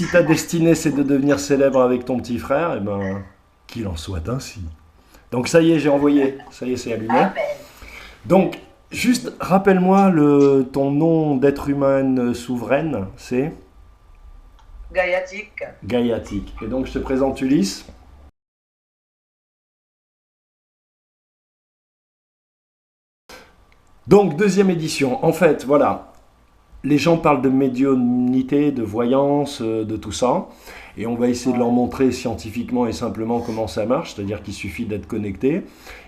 si ta destinée c'est de devenir célèbre avec ton petit frère, eh ben, qu'il en soit ainsi. Donc ça y est, j'ai envoyé. Ça y est, c'est allumé. Amen. Donc, juste rappelle-moi ton nom d'être humaine souveraine, c'est Gaiatique. Gaiatique. Et donc, je te présente Ulysse. Donc, deuxième édition. En fait, voilà. Les gens parlent de médiumnité, de voyance, de tout ça. Et on va essayer de leur montrer scientifiquement et simplement comment ça marche. C'est-à-dire qu'il suffit d'être connecté.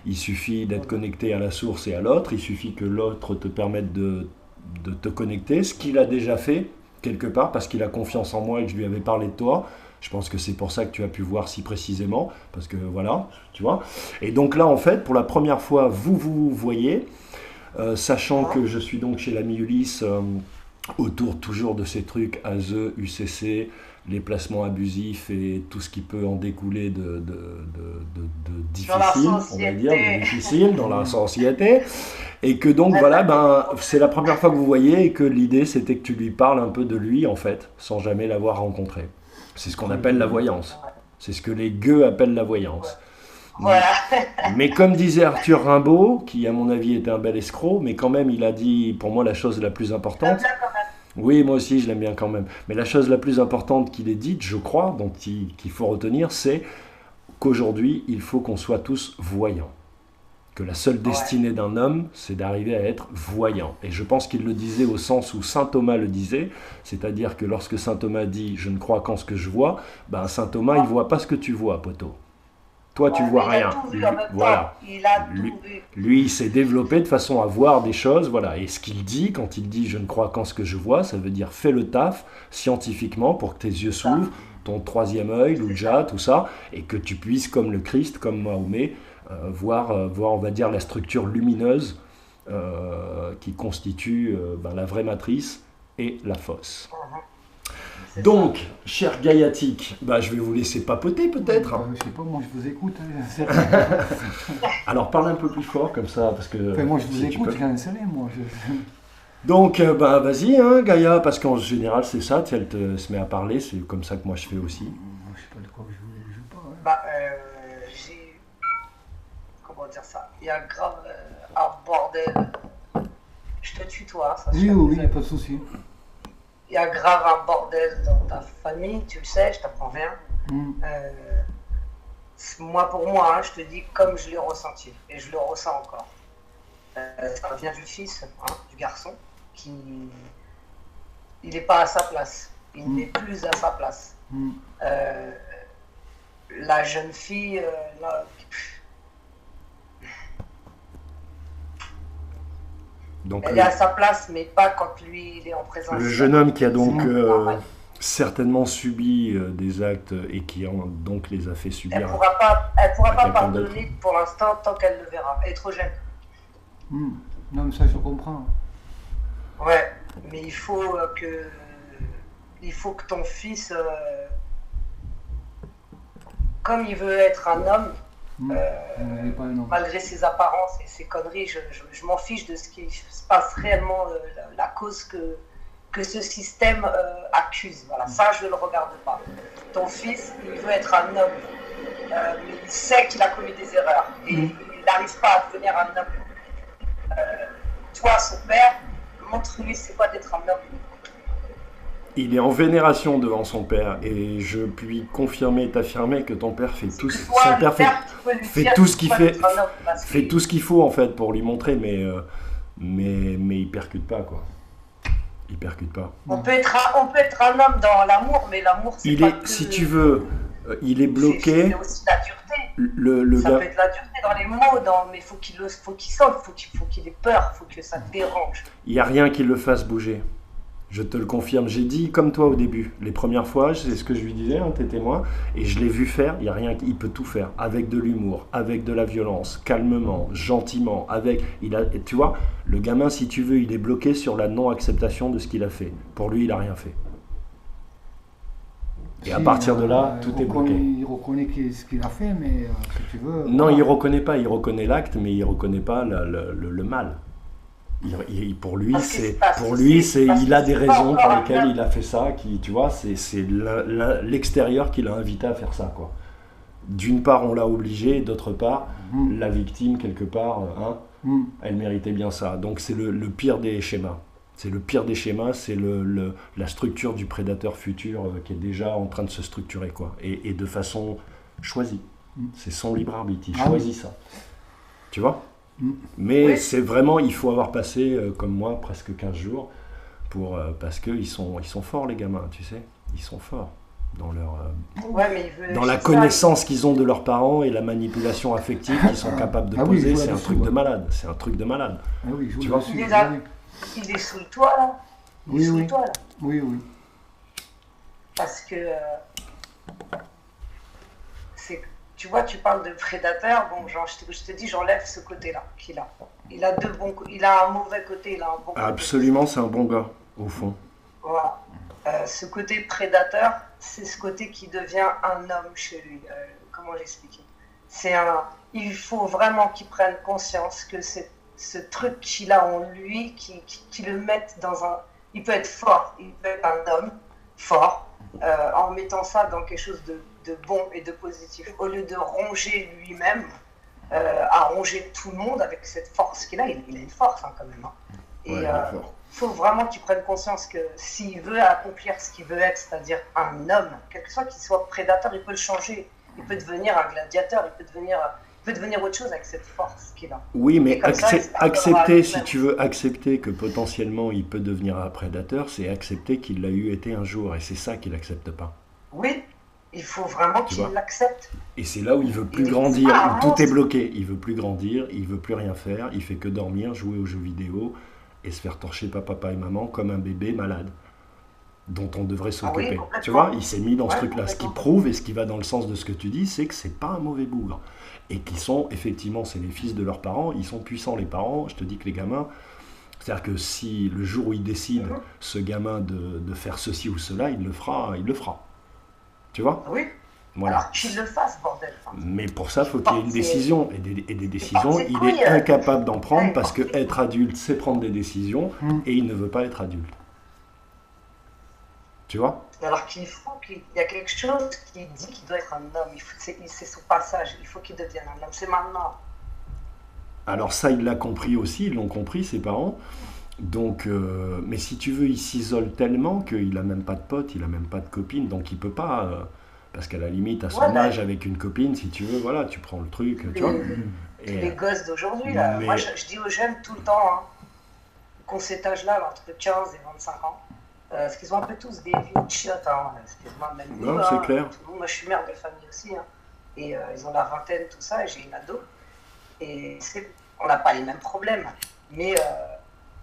Il suffit d'être connecté à la source et à l'autre. Il suffit que l'autre te permette de te connecter. Ce qu'il a déjà fait, quelque part, parce qu'il a confiance en moi et que je lui avais parlé de toi. Je pense que c'est pour ça que tu as pu voir si précisément. Parce que voilà, tu vois. Et donc là, en fait, pour la première fois, vous voyez. Sachant que je suis donc chez l'ami Ulysse, autour toujours de ces trucs ASE, UCC, les placements abusifs et tout ce qui peut en découler de difficile, on va dire, de difficile dans la société. Et que donc voilà, ben, c'est la première fois que vous voyez et que l'idée c'était que tu lui parles un peu de lui en fait, sans jamais l'avoir rencontré. C'est ce qu'on appelle la voyance. C'est ce que les gueux appellent la voyance. Voilà. Mais comme disait Arthur Rimbaud, qui à mon avis était un bel escroc, mais quand même il a dit pour moi la chose la plus importante. Oui, moi aussi je l'aime bien quand même. Mais la chose la plus importante qu'il ait dite, je crois, donc qu'il faut retenir, c'est qu'aujourd'hui il faut qu'on soit tous voyants. Que la seule destinée d'un homme, c'est d'arriver à être voyant. Et je pense qu'il le disait au sens où saint Thomas le disait, c'est-à-dire que lorsque saint Thomas dit « je ne crois qu'en ce que je vois », ben saint Thomas il voit pas ce que tu vois, poteau. Toi, tu vois rien. Voilà. Lui, il s'est développé de façon à voir des choses, voilà. Et ce qu'il dit, quand il dit « je ne crois qu'en ce que je vois », ça veut dire fais le taf scientifiquement pour que tes yeux s'ouvrent, ton troisième œil, l'Ouja, tout ça, et que tu puisses, comme le Christ, comme Mahomet, voir, on va dire, la structure lumineuse qui constitue la vraie matrice et la fausse. Donc, cher Gaiatique, je vais vous laisser papoter peut-être. Je sais pas, moi je vous écoute. Alors parle un peu plus fort comme ça, parce que... Enfin, moi je vous écoute, j'ai un soleil, moi. Donc, vas-y, hein, Gaïa, parce qu'en général c'est ça, elle se met à parler, c'est comme ça que moi je fais aussi. Je sais pas de quoi je parle. J'ai... Comment dire ça? Il y a grave un bordel. Je te tutoie, ça. Oui, il n'y a pas de souci. Il y a grave un bordel dans ta famille, tu le sais, je t'apprends rien. Moi, pour moi, hein, je te dis comme je l'ai ressenti, et je le ressens encore. Ça vient du fils, hein, du garçon, qui... Il n'est pas à sa place. Il n'est plus à sa place. La jeune fille... Donc, elle est à sa place, mais pas quand lui, il est en présence. Le jeune homme qui a donc certainement subi des actes et qui donc les a fait subir. Elle pourra pas pardonner pour l'instant tant qu'elle le verra. Elle est trop jeune. Non, mais ça, je comprends. Ouais, mais il faut que ton fils, comme il veut être un homme, malgré ses apparences et ses conneries, je m'en fiche de ce qui se passe réellement, la cause que ce système accuse. Voilà, ça je ne le regarde pas. Ton fils, il veut être un homme, mais il sait qu'il a commis des erreurs et il n'arrive pas à devenir un homme. Toi, son père, montre-lui c'est quoi d'être un homme. Il est en vénération devant son père et je puis confirmer et t'affirmer que ton père fait tout, tout ce qu'il fait tout ce qu'il faut en fait pour lui montrer, mais il percute pas quoi. Il percute pas. On peut être un homme dans l'amour, mais l'amour c'est pas que... Si tu veux, il est bloqué. C'est aussi la dureté. Ça peut être la dureté dans les mots, mais faut qu'il sorte, faut qu'il ait peur, faut que ça te dérange. Il n'y a rien qui le fasse bouger. Je te le confirme, j'ai dit comme toi au début, les premières fois, c'est ce que je lui disais, hein, t'es témoin, et je l'ai vu faire, il y a rien, il peut tout faire, avec de l'humour, avec de la violence, calmement, gentiment, tu vois, le gamin, si tu veux, il est bloqué sur la non-acceptation de ce qu'il a fait. Pour lui, il n'a rien fait. Et à partir de là, tout est bloqué. Il reconnaît ce qu'il a fait, mais si tu veux... Non, il reconnaît pas, il reconnaît l'acte, mais il reconnaît pas le mal. Pour lui, il a des raisons pour lesquelles il a fait ça. Tu vois, c'est l'extérieur qui l'a invité à faire ça, quoi. D'une part, on l'a obligé, d'autre part, la victime, quelque part, elle méritait bien ça. Donc c'est le pire des schémas. C'est le pire des schémas, c'est la structure du prédateur futur qui est déjà en train de se structurer, quoi. Et de façon choisie. C'est son libre arbitre, il choisit ça. Tu vois ? Mais c'est vraiment, il faut avoir passé, comme moi, presque 15 jours, parce qu'ils sont forts, les gamins, tu sais. Ils sont forts dans dans la connaissance qu'ils ont de leurs parents et la manipulation affective qu'ils sont capables de poser. C'est un truc de malade. C'est un truc de malade. Tu vois ? Il est sous le toit, là. Oui. Parce que... tu vois, tu parles de prédateur. Bon, genre, je te dis, j'enlève ce côté-là qu'il a. Il a un mauvais côté, il a un bon côté. Absolument, c'est un bon gars, au fond. Voilà. Ce côté prédateur, c'est ce côté qui devient un homme chez lui. Comment l'expliquer ? Il faut vraiment qu'il prenne conscience que c'est ce truc qu'il a en lui, qui le mette dans un... Il peut être fort, il peut être un homme fort, en mettant ça dans quelque chose de bon et de positif. Au lieu de ronger lui-même, à ronger tout le monde avec cette force qu'il a, il a une force quand même. Et il faut vraiment qu'il prenne conscience que s'il veut accomplir ce qu'il veut être, c'est-à-dire un homme, quel que soit qu'il soit prédateur, il peut le changer. Il peut devenir un gladiateur, il peut devenir autre chose avec cette force qu'il a. Oui, mais accepter, si tu veux accepter que potentiellement il peut devenir un prédateur, c'est accepter qu'il l'a été un jour, et c'est ça qu'il n'accepte pas. Oui, il faut vraiment qu'il l'accepte. Et c'est là où il veut plus grandir, où tout est bloqué. Il veut plus grandir, il veut plus rien faire, il fait que dormir, jouer aux jeux vidéo et se faire torcher par papa et maman comme un bébé malade dont on devrait s'occuper. Tu vois, il s'est mis dans ce truc-là. Ce qui prouve et ce qui va dans le sens de ce que tu dis, c'est que c'est pas un mauvais bougre. Et qu'ils sont, effectivement, c'est les fils de leurs parents, ils sont puissants les parents. Je te dis que les gamins, c'est-à-dire que si le jour où il décide, ce gamin, de faire ceci ou cela, il le fera. Tu vois ? Oui. Voilà. Alors qu'il le fasse, bordel. Mais pour ça, il faut qu'il y ait une décision. Et des décisions, il est incapable d'en prendre parce que être adulte, c'est prendre des décisions et il ne veut pas être adulte. Tu vois ? Alors qu'il y a quelque chose qui dit qu'il doit être un homme. C'est son passage. Il faut qu'il devienne un homme. C'est maintenant. Alors ça, il l'a compris aussi. Ils l'ont compris, ses parents. Donc, mais si tu veux, il s'isole tellement qu'il n'a même pas de potes, il n'a même pas de copine. Donc il ne peut pas... parce qu'à la limite, à son âge, avec une copine, si tu veux, voilà, tu prends le truc, tu vois. Les gosses d'aujourd'hui, là. Moi, je dis aux jeunes tout le temps, qu'ont cet âge-là, entre 15 et 25 ans, parce qu'ils ont un peu tous des vieux chiottes, excuse-moi, même nous, c'est clair. Moi, je suis mère de famille aussi, et ils ont la vingtaine, tout ça, et j'ai une ado. Et on n'a pas les mêmes problèmes, mais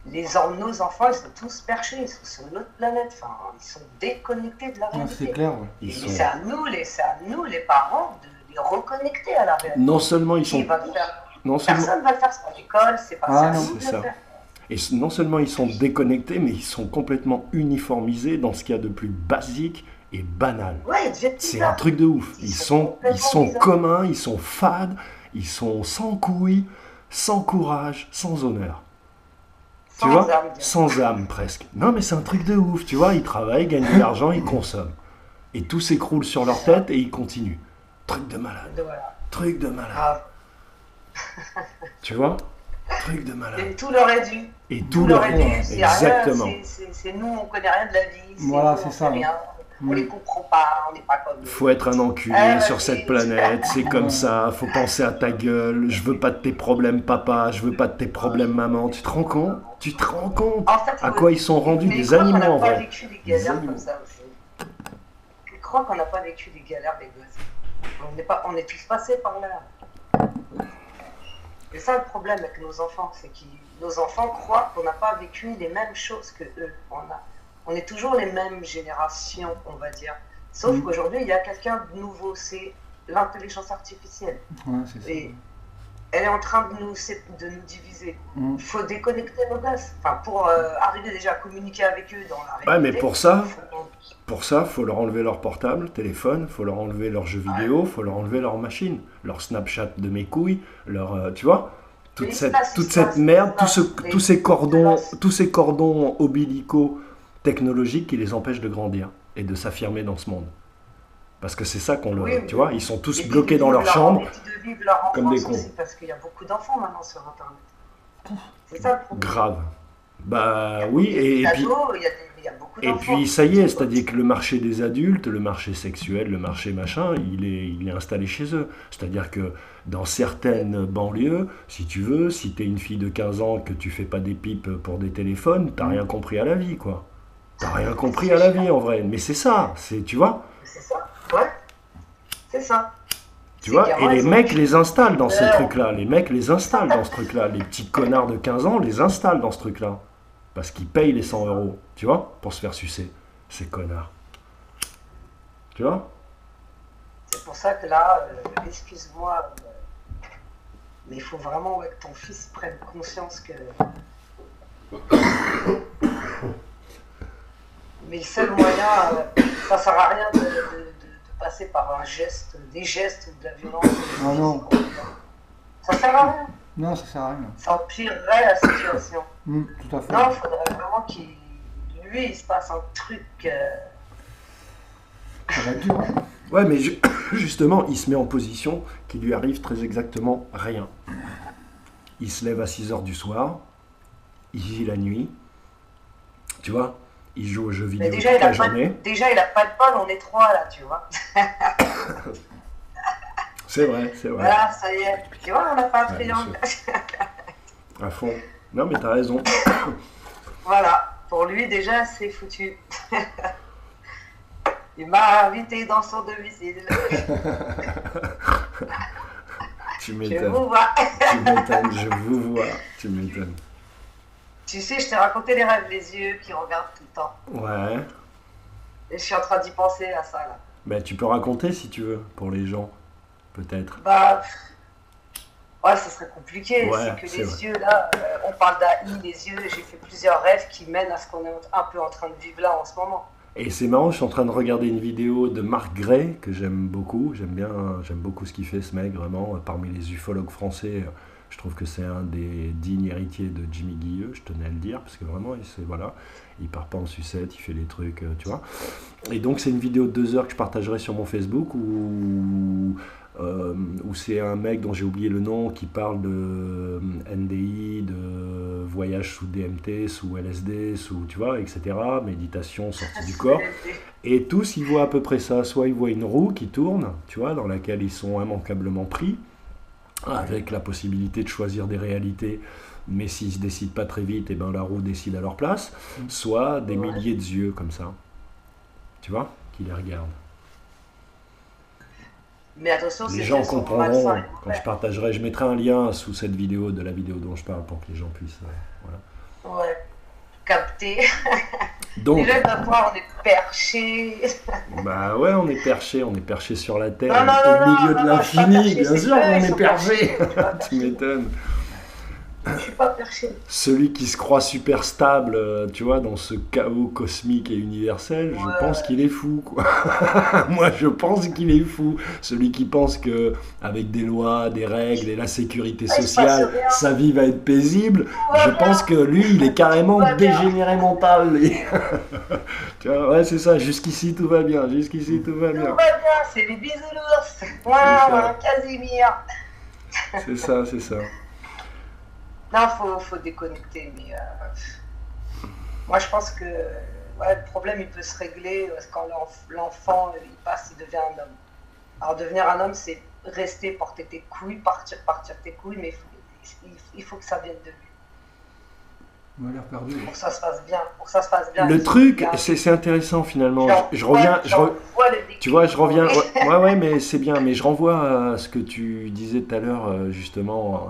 nos enfants, ils sont tous perchés, ils sont sur une autre planète, ils sont déconnectés de la réalité. C'est clair, C'est à nous, les parents, de les reconnecter à la réalité. Non seulement ils sont... Personne ne va le faire, c'est pas l'école, c'est pas ça. C'est ça. Et non seulement ils sont déconnectés, mais ils sont complètement uniformisés dans ce qu'il y a de plus basique et banal. Ouais, c'est un truc de ouf. Ils sont communs, ils sont fades, ils sont sans couilles, sans courage, sans honneur. Tu vois ? Sans âme presque. Non mais c'est un truc de ouf, tu vois, ils travaillent, gagnent de l'argent, ils consomment. Et tout s'écroule sur leur tête et ils continuent. Truc de malade. Truc de malade. Tu vois ? Truc de malade. Et tout leur est dû. Et tout leur est dû, exactement. C'est nous, on connaît rien de la vie. Voilà, c'est ça. On les comprend pas, on n'est pas comme eux. Faut être un enculé sur cette planète, c'est comme ça, faut penser à ta gueule, je veux pas de tes problèmes papa, je veux pas de tes problèmes maman, tu te rends compte en fait, à quoi ils sont rendus des animaux en vrai. On n'a pas vécu des galères comme ça aussi. Je crois qu'on n'a pas vécu des galères des gosses. On est tous passés par là. Et ça le problème avec nos enfants, c'est que nos enfants croient qu'on n'a pas vécu les mêmes choses que eux. On est toujours les mêmes générations, on va dire. Sauf qu'aujourd'hui, il y a quelqu'un de nouveau, c'est l'intelligence artificielle. Ouais, c'est ça. Et elle est en train de nous diviser. Il faut déconnecter nos gosses. Pour arriver déjà à communiquer avec eux dans la réalité. Ouais, mais pour ça, faut leur enlever leur portable, téléphone, faut leur enlever leurs jeux vidéo, faut leur enlever leur machine, leur Snapchat de mes couilles, tu vois, toute cette merde, tous ces cordons ombilicaux technologiques qui les empêchent de grandir et de s'affirmer dans ce monde. Parce que c'est ça qu'on leur... tu vois, ils sont tous bloqués dans leur chambre comme des cons. Parce qu'il y a beaucoup d'enfants maintenant sur Internet. C'est ça le problème. Grave. Bah oui, et puis... Et puis ça y est, c'est-à-dire que le marché des adultes, le marché sexuel, le marché machin, il est installé chez eux. C'est-à-dire que dans certaines banlieues, si tu veux, si t'es une fille de 15 ans, que tu fais pas des pipes pour des téléphones, t'as rien compris à la vie, quoi. T'as rien compris à la vie, en vrai. Mais c'est ça, tu vois. C'est ça, ouais. C'est ça. Tu vois, et les mecs les installent dans ces trucs-là. Les mecs les installent dans ce truc-là. Les petits connards de 15 ans les installent dans ce truc-là. Parce qu'ils payent les 100 €, tu vois, pour se faire sucer. Ces connards. Tu vois? C'est pour ça que là, excuse-moi, mais il faut vraiment que ton fils prenne conscience que... Mais le seul moyen, ça ne sert à rien de passer par des gestes ou de la violence. Ah non. Ça sert à rien. Non, ça sert à rien. Ça empirerait la situation. Tout à fait. Non, il faudrait vraiment il se passe un truc. Ça va être dur. Hein. Ouais, mais justement, il se met en position qui lui arrive très exactement rien. Il se lève à 6 h du soir, il vit la nuit, tu vois, il joue aux jeux vidéo toute la journée. Déjà, il n'a pas de pomme, on est 3 là, tu vois. C'est vrai, c'est vrai. Voilà, ça y est. Tu vois, on n'a pas un triangle. À fond. Non, mais t'as raison. Voilà, pour lui, déjà, c'est foutu. Il m'a invité dans son domicile. Tu m'étonnes. Je vous vois. Tu m'étonnes, je vous vois. Tu m'étonnes. Tu sais, je t'ai raconté les rêves, les yeux qui regardent tout le temps. Ouais. Et je suis en train d'y penser à ça, là. Ben, tu peux raconter si tu veux, pour les gens, peut-être. Bah, ouais, ça serait compliqué. Ouais, c'est que les yeux, là, on parle d'AI, les yeux, j'ai fait plusieurs rêves qui mènent à ce qu'on est un peu en train de vivre là en ce moment. Et c'est marrant, je suis en train de regarder une vidéo de Marc Gray, que j'aime beaucoup. J'aime beaucoup ce qu'il fait, ce mec, vraiment. Parmi les ufologues français, je trouve que c'est un des dignes héritiers de Jimmy Guilleux, je tenais à le dire, parce que vraiment, voilà, il part pas en sucette, il fait les trucs, tu vois. Et donc, c'est une vidéo de 2 heures que je partagerai sur mon Facebook, où c'est un mec dont j'ai oublié le nom, qui parle de NDI, de voyage sous DMT, sous LSD, sous, tu vois, etc., méditation, sortie du corps. Et tous, ils voient à peu près ça. Soit ils voient une roue qui tourne, tu vois, dans laquelle ils sont immanquablement pris, avec la possibilité de choisir des réalités, mais s'ils ne se décident pas très vite, et ben la roue décide à leur place, soit des milliers de yeux comme ça, tu vois, qui les regardent. Mais attention, les gens comprendront quand je partagerai, je mettrai un lien sous cette vidéo, de la vidéo dont je parle, pour que les gens puissent voilà. Ouais, capter. Donc, déjà, on est perché. Bah ouais, on est perché sur la terre, au milieu de l'infini, bien sûr, on est perché. Tu m'étonnes. Je suis pas perché. Celui qui se croit super stable, tu vois, dans ce chaos cosmique et universel, je pense qu'il est fou, quoi. Moi, je pense qu'il est fou. Celui qui pense que avec des lois, des règles et la sécurité sociale, sa vie va être paisible, je pense que lui, il est carrément dégénéré mental. Tu vois, ouais, c'est ça. Jusqu'ici, tout va bien. Jusqu'ici, tout va bien. Tout va bien. C'est les bisounours. Voilà, Casimir. C'est ça, c'est ça. Non, faut déconnecter, mais moi je pense que le problème il peut se régler quand l'enfant il passe, il devient un homme. Alors devenir un homme, c'est rester, porter tes couilles, partir tes couilles, mais il faut que ça vienne de lui. On a l'air perdu. Pour que ça se passe bien, Le truc, c'est intéressant finalement. Je reviens, tu vois, je reviens. Ouais, mais c'est bien. Mais je renvoie à ce que tu disais tout à l'heure, justement.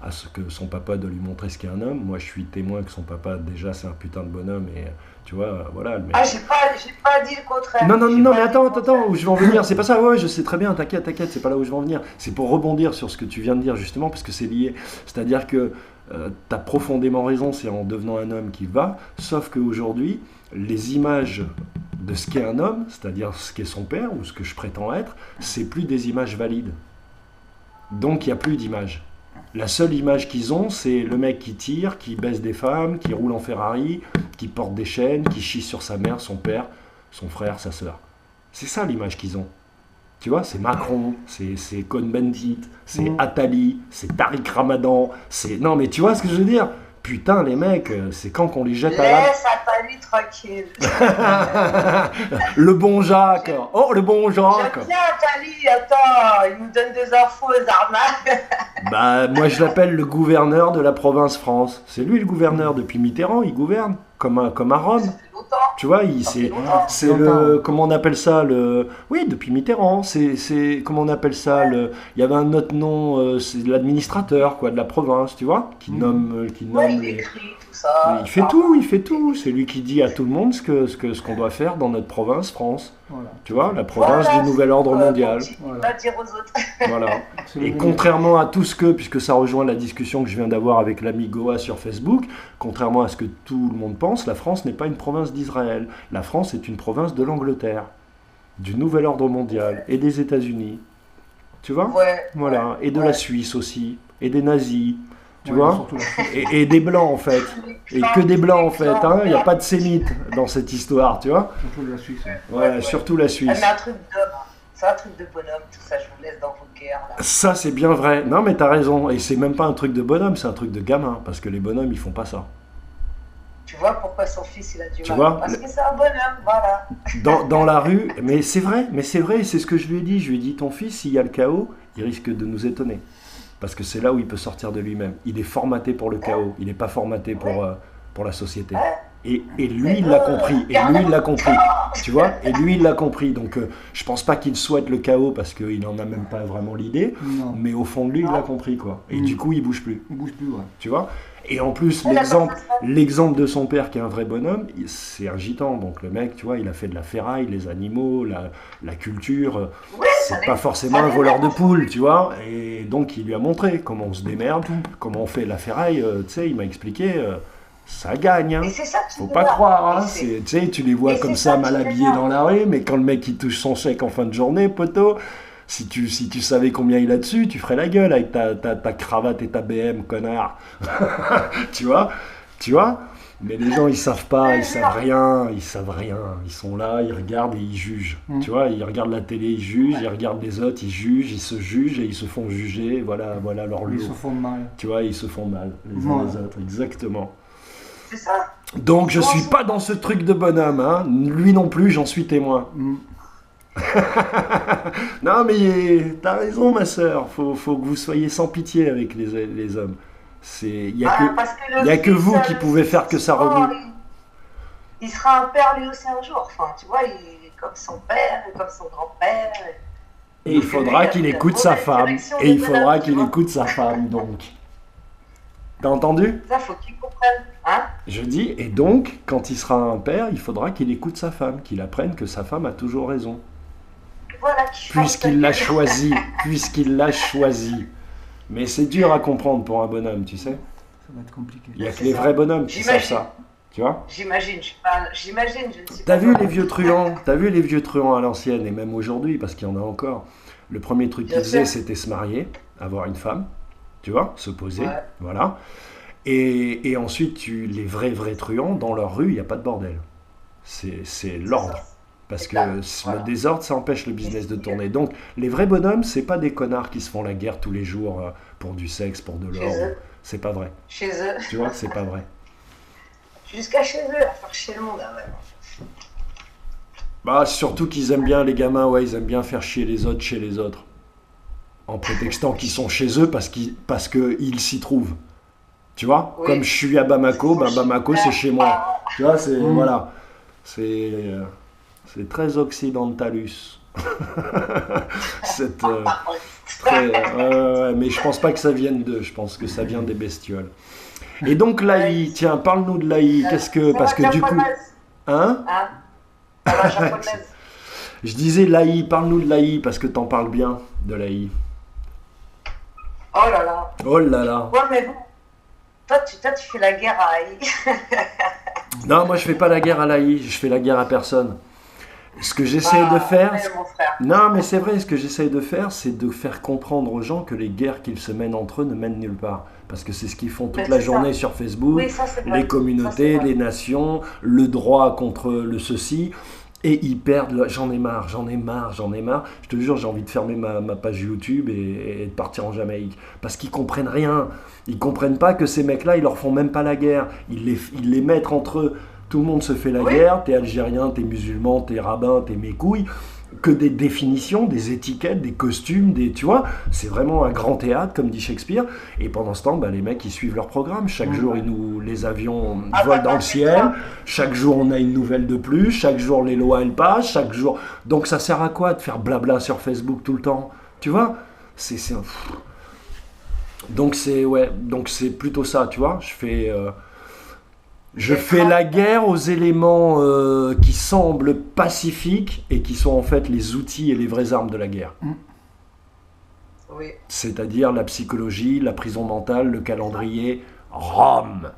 À ce que son papa doit lui montrer ce qu'est un homme. Moi, je suis témoin que son papa, déjà, c'est un putain de bonhomme, et tu vois, voilà. Le mec... Ah, j'ai pas dit le contraire. Non, mais attends, où je vais en venir, c'est pas ça, ouais, je sais très bien, t'inquiète, c'est pas là où je vais en venir. C'est pour rebondir sur ce que tu viens de dire, justement, parce que c'est lié. C'est-à-dire que t'as profondément raison, c'est en devenant un homme qu'il va, sauf qu'aujourd'hui, les images de ce qu'est un homme, c'est-à-dire ce qu'est son père, ou ce que je prétends être, c'est plus des images valides. Donc, il n'y a plus d'images. La seule image qu'ils ont, c'est le mec qui tire, qui baise des femmes, qui roule en Ferrari, qui porte des chaînes, qui chie sur sa mère, son père, son frère, sa sœur. C'est ça l'image qu'ils ont. Tu vois, c'est Macron, c'est Cohn-Bendit, c'est Attali, c'est Tariq Ramadan, c'est... Non mais tu vois ce que je veux dire? Putain les mecs, c'est quand qu'on les jette à la... Laisse Attali tranquille. Le bon Jacques. Oh, le bon Jacques. J'aime bien Attali, attends, il nous donne des infos aux arnaques. Bah, moi je l'appelle le gouverneur de la province France. C'est lui le gouverneur depuis Mitterrand, il gouverne comme à Rome. Ça fait longtemps. Tu vois, c'est le... Comment on appelle ça le... Oui, depuis Mitterrand, c'est... Comment on appelle ça le... Il y avait un autre nom, c'est l'administrateur, quoi, de la province, tu vois, qui nomme... Ouais, il écrit tout ça. Il fait tout. C'est lui qui dit à tout le monde ce qu'on doit faire dans notre province, France. Voilà. Tu vois, la province du nouvel ordre mondial. On va dire aux autres. Voilà. Et contrairement à tout ce que, puisque ça rejoint la discussion que je viens d'avoir avec l'ami Goa sur Facebook, contrairement à ce que tout le monde pense, la France n'est pas une province d'Israël. La France est une province de l'Angleterre, du nouvel ordre mondial et des États-Unis. Tu vois? Voilà. Et de la Suisse aussi. Et des nazis. Tu vois? Et des blancs en fait. Et que des blancs en fait. Hein. Il n'y a pas de sémites dans cette histoire, tu vois? Surtout la Suisse. Ouais, surtout la Suisse. Mais un truc d'homme. C'est un truc de bonhomme, tout ça, je vous laisse dans vos guerres. Là. Ça, c'est bien vrai. Non, mais t'as raison. Et c'est même pas un truc de bonhomme, c'est un truc de gamin. Parce que les bonhommes, ils font pas ça. Tu vois pourquoi son fils, il a du mal? Vois, parce que c'est un bonhomme, voilà. Dans la rue, mais c'est vrai, c'est ce que je lui ai dit. Je lui ai dit, ton fils, s'il y a le chaos, il risque de nous étonner. Parce que c'est là où il peut sortir de lui-même. Il est formaté pour le chaos. Il n'est pas formaté pour la société. Et lui, il l'a compris. Tu vois? Et lui, il l'a compris. Donc, je pense pas qu'il souhaite le chaos parce qu'il n'en a même pas vraiment l'idée. Mais au fond de lui, il l'a compris, quoi. Et du coup, il bouge plus. Il bouge plus, ouais. Tu vois? Et en plus, l'exemple de son père qui est un vrai bonhomme, c'est un gitan. Donc le mec, tu vois, il a fait de la ferraille, les animaux, la culture. C'est pas forcément un voleur de poules, tu vois. Et donc, il lui a montré comment on se démerde, comment on fait la ferraille. Tu sais, il m'a expliqué... ça gagne, hein. Faut pas croire, hein. Tu sais, tu les vois comme ça mal habillés dans la rue, mais quand le mec il touche son chèque en fin de journée, poteau, si tu savais combien il a dessus, tu ferais la gueule avec ta cravate et ta BM, connard. Tu vois? Mais les gens, ils savent pas, ils savent rien. Ils sont là, ils regardent et ils jugent. Tu vois, ils regardent la télé, ils jugent, ils regardent les autres, ils jugent, ils se jugent et ils se font juger. Voilà leur lot. Ils se font mal. Tu vois, ils se font mal, les uns les autres, exactement. C'est ça. Donc je suis pas dans ce truc de bonhomme, hein. Lui non plus, j'en suis témoin. Non mais t'as raison ma sœur, faut que vous soyez sans pitié avec les hommes. Il y a que vous qui pouvez faire que ça remue. Il sera un père lui aussi un jour, enfin tu vois, il est comme son père, comme son grand-père. Et il faudra qu'il écoute sa femme. Et il faudra qu'il écoute sa femme donc. T'as entendu? Ça faut qu'il comprenne, hein? Je dis, et donc, quand il sera un père, il faudra qu'il écoute sa femme, qu'il apprenne que sa femme a toujours raison. Voilà, puisqu'il l'a choisi. Mais c'est dur à comprendre pour un bonhomme, tu sais. Ça va être compliqué. Il n'y a que les vrais bonhommes qui savent ça. Tu vois? J'imagine, je ne sais pas. T'as vu les vieux truands à l'ancienne, et même aujourd'hui, parce qu'il y en a encore. Le premier truc qu'ils faisaient, c'était se marier, avoir une femme. Tu vois, se poser, voilà. Et ensuite, les vrais truands, dans leur rue, il n'y a pas de bordel. C'est l'ordre. Parce que le désordre, ça empêche le business de tourner. Donc, les vrais bonhommes, c'est pas des connards qui se font la guerre tous les jours pour du sexe, pour de l'ordre. C'est pas vrai. Chez eux. Tu vois, c'est pas vrai. Jusqu'à chez eux, à faire chier le monde, hein, ouais. Bah, surtout qu'ils aiment bien, les gamins, ils aiment bien faire chier les autres chez les autres. En prétextant qu'ils sont chez eux parce qu'ils s'y trouvent. Tu vois? Comme je suis à Bamako, Bamako c'est chez moi. Tu vois, voilà. C'est très occidentalus. Mais je pense pas que ça vienne d'eux, je pense que ça vient des bestioles. Et donc l'Aï, tiens, parle-nous de l'Aï. Parce que du coup... Hein? La japonaise. Je disais l'Aï, parle-nous de l'Aï, parce que t'en parles bien de l'Aï. Oh là là. Oh là là. Ouais, mais toi, tu fais la guerre à Haï. Non, moi je fais pas la guerre à l'Aï, je fais la guerre à personne. Ce que j'essaie de faire, Mon frère. non mais c'est vrai, ce que j'essaie de faire, c'est de faire comprendre aux gens que les guerres qu'ils se mènent entre eux ne mènent nulle part. Parce que c'est ce qu'ils font toute Mais la c'est journée ça. sur Facebook, Oui, ça c'est vrai. les Ça, c'est communautés, vrai. les nations, le droit contre le ceci, et ils perdent, j'en ai marre, je te jure, j'ai envie de fermer ma page YouTube et de partir en Jamaïque. Parce qu'ils comprennent rien, ils comprennent pas que ces mecs-là, ils leur font même pas la guerre, ils les mettent entre eux. Tout le monde se fait la Oui. guerre, t'es algérien, t'es musulman, t'es rabbin, t'es mes couilles, que des définitions, des étiquettes, des costumes, tu vois, c'est vraiment un grand théâtre, comme dit Shakespeare. Et pendant ce temps, bah, les mecs, ils suivent leur programme. Chaque jour, les avions volent dans le ciel. Chaque jour, on a une nouvelle de plus. Chaque jour, les lois, elles passent. Chaque jour. Donc, ça sert à quoi de faire blabla sur Facebook tout le temps? Tu vois? Donc, c'est plutôt ça, tu vois. Je fais la guerre aux éléments qui semblent pacifiques et qui sont en fait les outils et les vraies armes de la guerre. Oui. C'est-à-dire la psychologie, la prison mentale, le calendrier, Rome.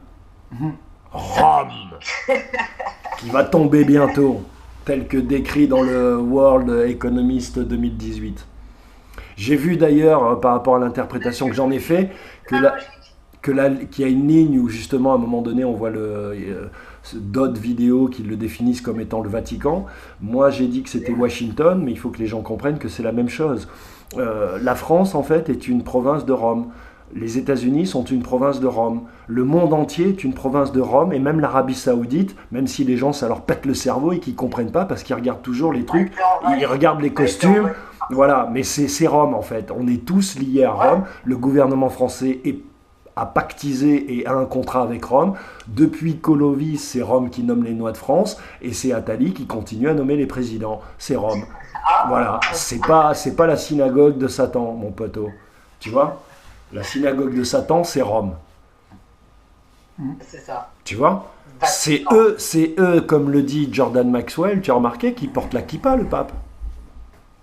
Rome. Qui va tomber bientôt, tel que décrit dans le World Economist 2018. J'ai vu d'ailleurs, par rapport à l'interprétation que j'en ai fait, qu'il y a une ligne où justement à un moment donné on voit d'autres vidéos qui le définissent comme étant le Vatican. Moi j'ai dit que c'était Washington, mais il faut que les gens comprennent que c'est la même chose. La France en fait est une province de Rome. Les États-Unis sont une province de Rome. Le monde entier est une province de Rome, et même l'Arabie Saoudite, même si les gens ça leur pète le cerveau et qu'ils comprennent pas parce qu'ils regardent toujours les trucs, ils regardent les costumes. Voilà, mais c'est Rome en fait. On est tous liés à Rome. Le gouvernement français a pactisé et a un contrat avec Rome. Depuis Colovis, c'est Rome qui nomme les noix de France, et c'est Attali qui continue à nommer les présidents. C'est Rome. Voilà, c'est pas la synagogue de Satan, mon poteau. Tu vois? La synagogue de Satan, c'est Rome. C'est ça. Tu vois? C'est eux, comme le dit Jordan Maxwell, tu as remarqué, qui portent la kippa, le pape.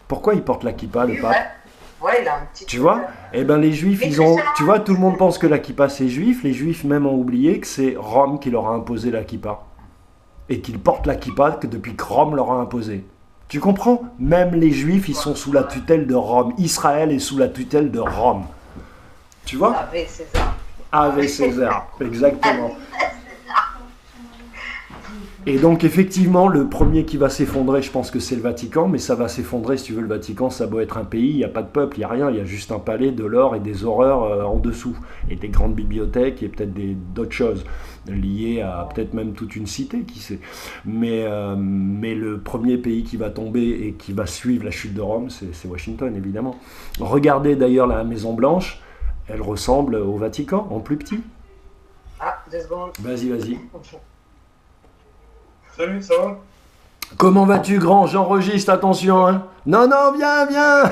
Pourquoi il porte la kippa, le pape? Ouais, il a un petit. Tu vois? Eh ben les juifs, tu vois, tout le monde pense que la kippa c'est juif. Les juifs même ont oublié que c'est Rome qui leur a imposé la kippa. Et qu'ils portent la kippa que depuis que Rome leur a imposé. Tu comprends? Même les juifs, ils sont sous la tutelle de Rome. Israël est sous la tutelle de Rome. Tu vois? Ave César. Ave César, exactement. Et donc effectivement, le premier qui va s'effondrer, je pense que c'est le Vatican, mais ça va s'effondrer, si tu veux, le Vatican, ça doit être un pays, il n'y a pas de peuple, il n'y a rien, il y a juste un palais, de l'or et des horreurs en dessous, et des grandes bibliothèques, et peut-être d'autres choses, liées à peut-être même toute une cité, qui sait. Mais le premier pays qui va tomber et qui va suivre la chute de Rome, c'est Washington, évidemment. Regardez d'ailleurs la Maison Blanche, elle ressemble au Vatican, en plus petit. Ah, 2 secondes. Vas-y. Salut, ça va? Comment vas-tu, grand? J'enregistre, attention, hein. Non, viens.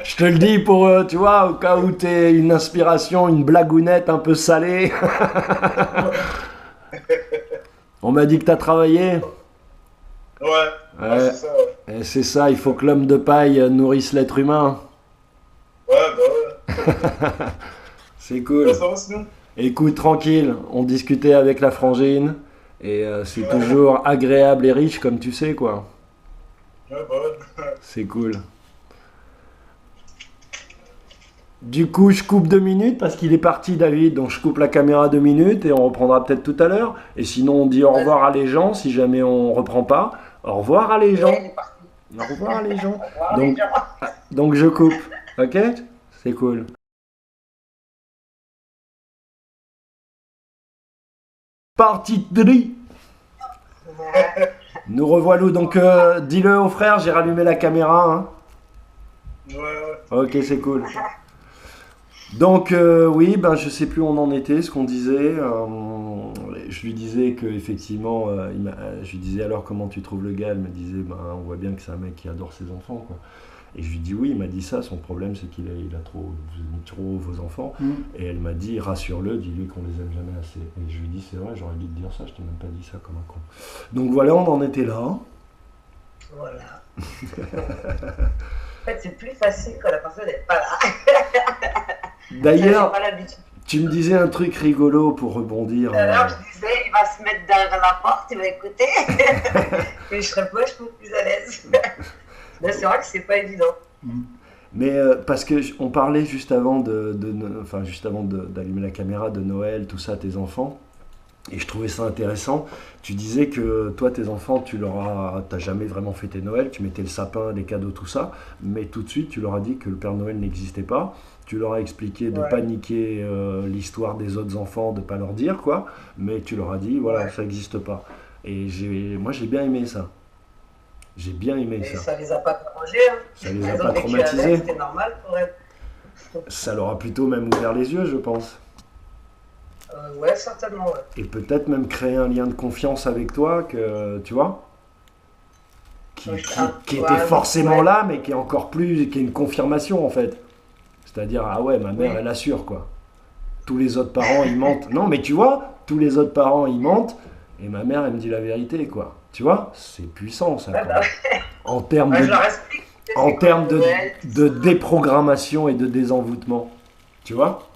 Je te le dis pour, tu vois, au cas où t'es une inspiration, une blagounette un peu salée. On m'a dit que t'as travaillé. Ouais, c'est ça, ouais. Et c'est ça, il faut que l'homme de paille nourrisse l'être humain. Ouais, ouais. C'est cool. Ouais, ça va sinon? Écoute, tranquille, on discutait avec la frangine. Et c'est toujours agréable et riche, comme tu sais, quoi. Ouais, bah ouais. C'est cool. Du coup, je coupe 2 minutes parce qu'il est parti, David. Donc, je coupe la caméra 2 minutes et on reprendra peut-être tout à l'heure. Et sinon, on dit au revoir à les gens si jamais on reprend pas. Au revoir à les gens. Au revoir à les gens. Donc je coupe. Ok? C'est cool. Partie 3. Nous revoilà. Donc, dis-le au frère, j'ai rallumé la caméra. Hein. Ouais. Ok, c'est cool. Donc, oui, ben, je sais plus où on en était, ce qu'on disait. Je lui disais que effectivement, je lui disais alors comment tu trouves le gars. Elle me disait, ben, on voit bien que c'est un mec qui adore ses enfants, quoi. Et je lui dis oui, il m'a dit ça, son problème c'est qu'il a trop, vous aimez trop vos enfants. Et elle m'a dit, rassure-le, dis-lui qu'on les aime jamais assez. Et je lui dis, c'est vrai, j'aurais dû te dire ça, je t'ai même pas dit ça comme un con. Donc voilà, on en était là. Voilà. En fait, c'est plus facile quand la personne n'est pas là. D'ailleurs, tu me disais un truc rigolo pour rebondir. Alors, je disais, il va à se mettre derrière la porte, il va écouter. Mais je serais vachement plus à l'aise. Là, c'est vrai que c'est pas évident. Mais parce que on parlait juste avant juste avant d'allumer la caméra de Noël, tout ça, tes enfants, et je trouvais ça intéressant. Tu disais que toi, tes enfants, t'as jamais vraiment fêté Noël, tu mettais le sapin, les cadeaux, tout ça, mais tout de suite, tu leur as dit que le Père Noël n'existait pas. Tu leur as expliqué de pas niquer l'histoire des autres enfants, de pas leur dire quoi, mais tu leur as dit voilà, ça n'existe pas. Et moi, j'ai bien aimé ça. J'ai bien aimé Et ça. ça les a pas dérangés. Hein. Ça les a pas traumatisés. C'était normal pour elles. Ça leur a plutôt même ouvert les yeux, je pense. Ouais, certainement, ouais. Et peut-être même créer un lien de confiance avec toi, que tu vois, qui était forcément là, mais qui est encore plus, qui est une confirmation en fait. C'est-à-dire, ah ouais, ma mère, elle assure quoi. Tous les autres parents, ils mentent. Non, mais tu vois, tous les autres parents, ils mentent, et ma mère, elle me dit la vérité quoi. Tu vois, c'est puissant ça. En termes de déprogrammation et de désenvoûtement. Tu vois.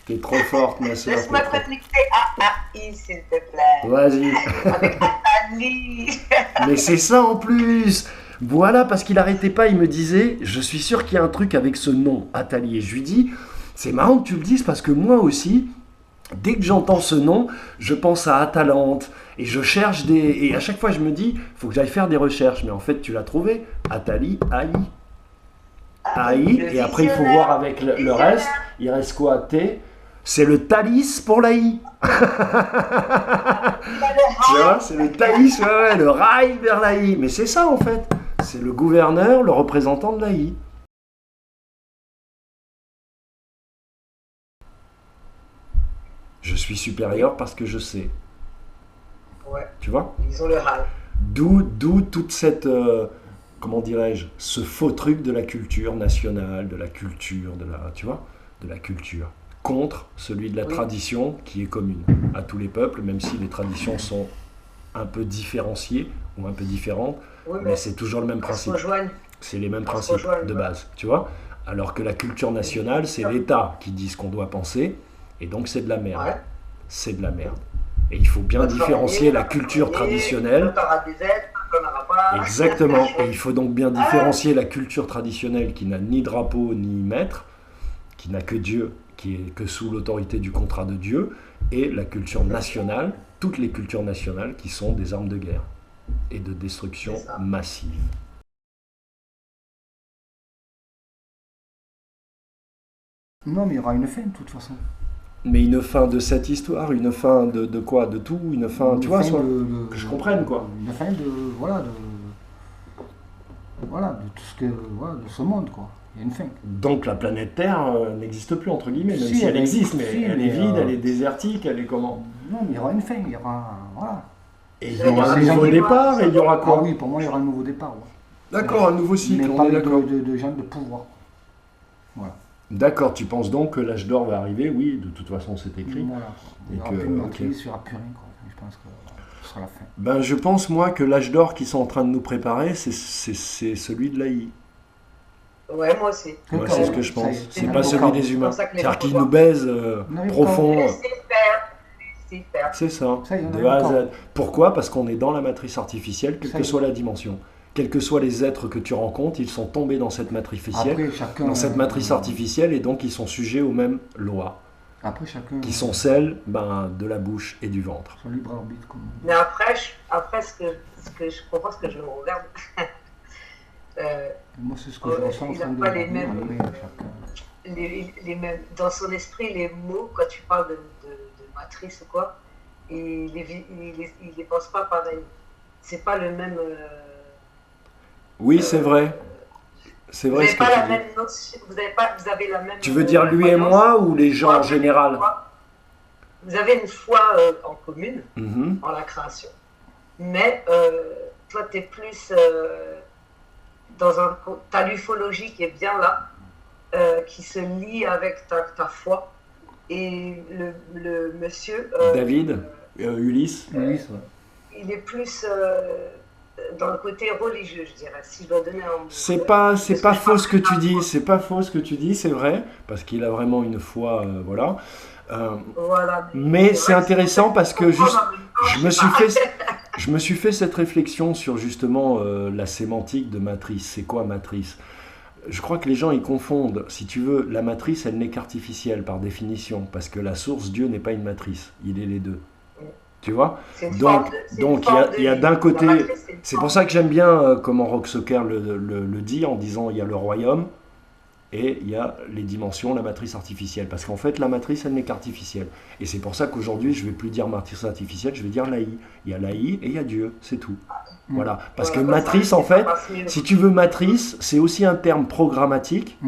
T'es trop forte, ma soeur. Laisse-moi te connecter à AI, s'il te plaît. Vas-y. Avec Nathalie. Mais c'est ça en plus. Voilà, parce qu'il arrêtait pas, il me disait, je suis sûr qu'il y a un truc avec ce nom, Atali. Et je lui dis, c'est marrant que tu le dises parce que moi aussi, dès que j'entends ce nom, je pense à Atalante. Et je cherche et à chaque fois je me dis, faut que j'aille faire des recherches. Mais en fait, tu l'as trouvé, Atali, AI. AI, et après il faut voir avec le reste. Il reste quoi? T. C'est le Thalys pour l'AI. Tu vois, c'est le Thalys, ouais, le rail vers l'AI. Mais c'est ça en fait. C'est le gouverneur, le représentant de l'AI. Je suis supérieur parce que je sais. Ouais. Tu vois? Ils ont le rail. D'où toute cette... comment dirais-je, ce faux truc de la culture nationale, de la culture, tu vois, de la culture, contre celui de la tradition qui est commune à tous les peuples, même si les traditions sont un peu différenciées ou un peu différentes, mais c'est toujours le même principe. C'est les mêmes principes de base, tu vois. Alors que la culture nationale, c'est l'État qui dit ce qu'on doit penser, et donc c'est de la merde. Ouais. C'est de la merde. Et il faut bien différencier la culture traditionnelle. Exactement. Et il faut donc bien différencier la culture traditionnelle qui n'a ni drapeau ni maître, qui n'a que Dieu, qui est que sous l'autorité du contrat de Dieu, et la culture nationale, toutes les cultures nationales qui sont des armes de guerre et de destruction massive. Non, mais il y aura une fin de toute façon. Mais une fin de cette histoire, une fin de quoi? De tout? Une fin, tu vois, que je comprenne quoi. Une fin de tout ce que, de ce monde quoi. Il y a une fin. Donc la planète Terre n'existe plus entre guillemets, même si elle existe, mais elle est vide, elle est désertique, elle est comment? Non, mais il y aura une fin, il y aura, voilà. Et il y aura un nouveau départ, et il y aura quoi? Ah oui, pour moi il y aura un nouveau départ. Ouais. D'accord, un nouveau cycle, on est d'accord. De gens de pouvoir. Voilà. D'accord, tu penses donc que l'âge d'or va arriver? Oui, de toute façon c'est écrit. Voilà. Il n'y aura plus de matrice, il n'y aura plus rien. Je pense que ce sera la fin. Ben, je pense moi que l'âge d'or qu'ils sont en train de nous préparer, c'est celui de l'AI. Ouais, moi aussi. Moi, c'est ce que je pense. C'est pas celui des humains. C'est-à-dire qu'ils nous baisent profond. C'est ça, de A à Z. Pourquoi? Parce qu'on est dans la matrice artificielle, quelle que soit la dimension. Quels que soient les êtres que tu rencontres, ils sont tombés dans cette matrice artificielle et donc ils sont sujets aux mêmes lois. Après, chacun, qui sont celles de la bouche et du ventre. Son libre arbitre. Mais après ce que je comprends, ce que je regarde, moi, c'est ce que je ressens. Il n'a pas les mêmes, dans son esprit, les mots, quand tu parles de matrice ou quoi, il les pense pas pareil. C'est pas le même... oui, c'est vrai. C'est vrai ce que tu dis. Vous avez la même... Tu veux dire lui et moi ou les gens en général? Vous avez une foi en commune, en la création. Mais toi, tu es plus dans ta l'ufologie qui est bien là, qui se lie avec ta foi. Et le monsieur... David, Ulysse. Ulysse, ouais. Il est plus... dans le côté religieux, je dirais, si je dois donner un... C'est pas faux ce que tu dis, c'est pas faux ce que tu dis, c'est vrai, parce qu'il a vraiment une foi, voilà. Voilà. Mais c'est intéressant parce que je me suis fait cette réflexion sur justement la sémantique de matrice. C'est quoi matrice? Je crois que les gens ils confondent. Si tu veux, la matrice, elle n'est qu'artificielle par définition, parce que la source Dieu n'est pas une matrice. Il est les deux. Tu vois? Donc il y a d'un côté, c'est pour ça que j'aime bien comment Rocksocker le dit en disant il y a le royaume et il y a les dimensions, la matrice artificielle. Parce qu'en fait, la matrice, elle n'est qu'artificielle. Et c'est pour ça qu'aujourd'hui, je ne vais plus dire matrice artificielle, je vais dire l'AI. Il y a l'AI et il y a Dieu, c'est tout. Voilà. Parce que matrice, en fait, si tu veux matrice, c'est aussi un terme programmatique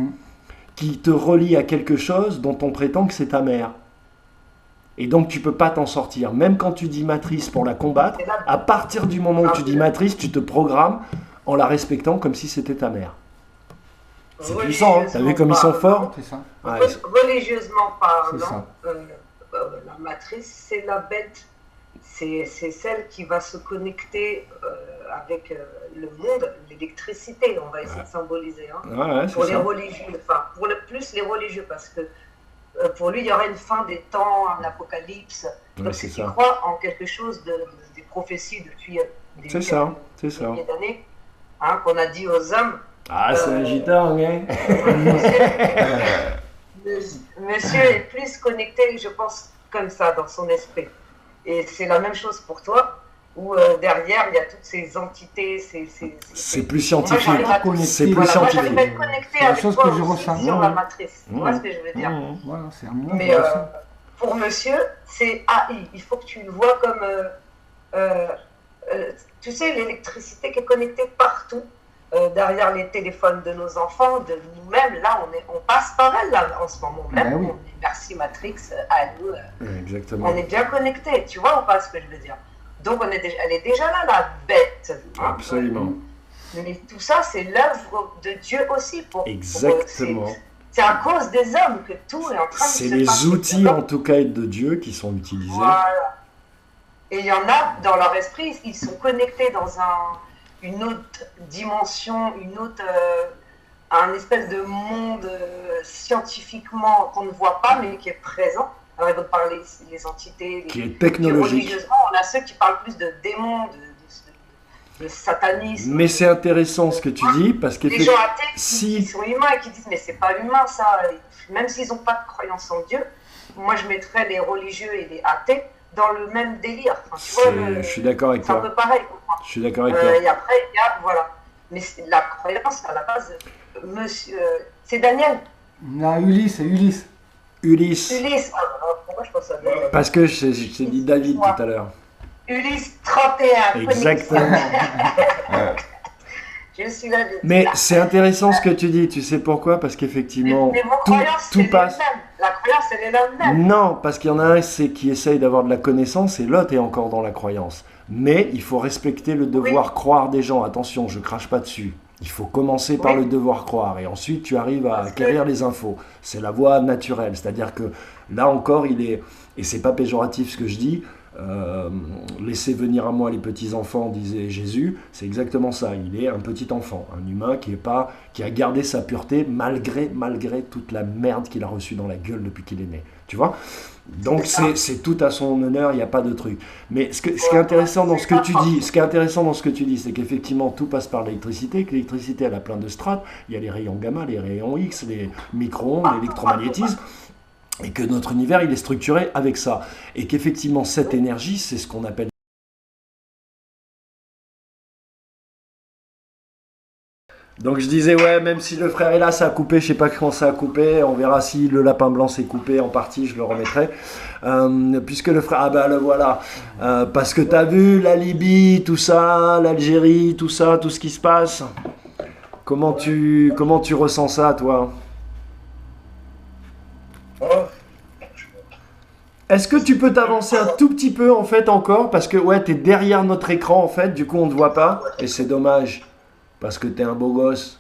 qui te relie à quelque chose dont on prétend que c'est ta mère. Et donc, tu ne peux pas t'en sortir. Même quand tu dis matrice pour la combattre, à partir du moment où tu dis matrice, tu te programmes en la respectant comme si c'était ta mère. C'est puissant, hein. T'as vu comme ils sont forts? C'est ça. Ouais, Religieusement parlant, la matrice, c'est la bête. C'est celle qui va se connecter avec le monde, l'électricité, on va essayer de symboliser. Hein, pour les religieux, enfin, pour le plus les religieux, parce que pour lui, il y aura une fin des temps, un apocalypse. Donc, c'est qu'il croit en quelque chose des prophéties depuis des milliers d'années, hein, qu'on a dit aux hommes. Ah, c'est un gitan, hein. Monsieur est plus connecté, je pense, comme ça, dans son esprit. Et c'est la même chose pour toi, où derrière, il y a toutes ces entités. C'est plus scientifique. C'est plus scientifique. Moi, j'arrive à être connecté avec toi aussi sur la matrice. Tu vois ce que je veux dire? Voilà, c'est un monde. Mais pour monsieur, c'est AI. Il faut que tu le vois comme... tu sais, l'électricité qui est connectée partout. Derrière les téléphones de nos enfants, de nous-mêmes, là, on passe par elle, là, en ce moment même. Oui. Merci Matrix, à nous. Exactement. On est bien connectés, tu vois ou pas ce que je veux dire? Donc, elle est déjà là, la bête. Hein, absolument. Mais tout ça, c'est l'œuvre de Dieu aussi. Exactement. C'est à cause des hommes que tout est en train de se passer. C'est les outils, en tout cas, de Dieu qui sont utilisés. Voilà. Et il y en a, dans leur esprit, ils sont connectés dans une autre dimension, un espèce de monde scientifiquement qu'on ne voit pas, mais qui est présent. Alors, ils vont parler les entités, qui est technologique. Religieusement, on a ceux qui parlent plus de démons, de satanisme. Mais c'est intéressant ce que tu dis, parce que les gens athées qui sont humains et qui disent mais c'est pas humain ça, même s'ils n'ont pas de croyance en Dieu. Moi, je mettrais les religieux et les athées dans le même délire. Enfin, tu vois, je suis d'accord avec toi. C'est un peu pareil pour moi. Je suis d'accord avec toi. Et après, il y a, voilà. Mais la croyance, à la base, monsieur, c'est Daniel. Non, Ulysse, c'est Ulysse. Ulysse. Pourquoi je pense à Daniel? Parce que je t'ai dit David tout à l'heure. Ulysse 31. Exactement. Je suis là. Mais c'est intéressant ce que tu dis. Tu sais pourquoi? Parce qu'effectivement, tout passe. La croyance, elle est la même. Non, parce qu'il y en a un qui essaye d'avoir de la connaissance et l'autre est encore dans la croyance. Mais il faut respecter le devoir croire des gens. Attention, je crache pas dessus. Il faut commencer par le devoir croire et ensuite tu arrives à acquérir les infos. C'est la voie naturelle. C'est-à-dire que là encore, et c'est pas péjoratif ce que je dis, laissez venir à moi les petits enfants, disait Jésus. C'est exactement ça. Il est un petit enfant, un humain qui a gardé sa pureté malgré toute la merde qu'il a reçue dans la gueule depuis qu'il est né. Tu vois? Donc c'est tout à son honneur, il n'y a pas de truc. Mais ce qui est intéressant dans ce que tu dis, c'est qu'effectivement tout passe par l'électricité, que l'électricité elle a plein de strates. Il y a les rayons gamma, les rayons X, les micro-ondes, l'électromagnétisme. Et que notre univers, il est structuré avec ça. Et qu'effectivement, cette énergie, c'est ce qu'on appelle... Donc je disais, ouais, même si le frère est là, ça a coupé, je sais pas quand ça a coupé, on verra si le lapin blanc s'est coupé en partie, je le remettrai. Puisque le frère, ah ben le voilà, parce que t'as vu la Libye, tout ça, l'Algérie, tout ça, tout ce qui se passe. Comment tu ressens ça, toi ? Est-ce que tu peux t'avancer un tout petit peu en fait encore? Parce que ouais, t'es derrière notre écran en fait, du coup on ne te voit pas. Et c'est dommage, parce que t'es un beau gosse.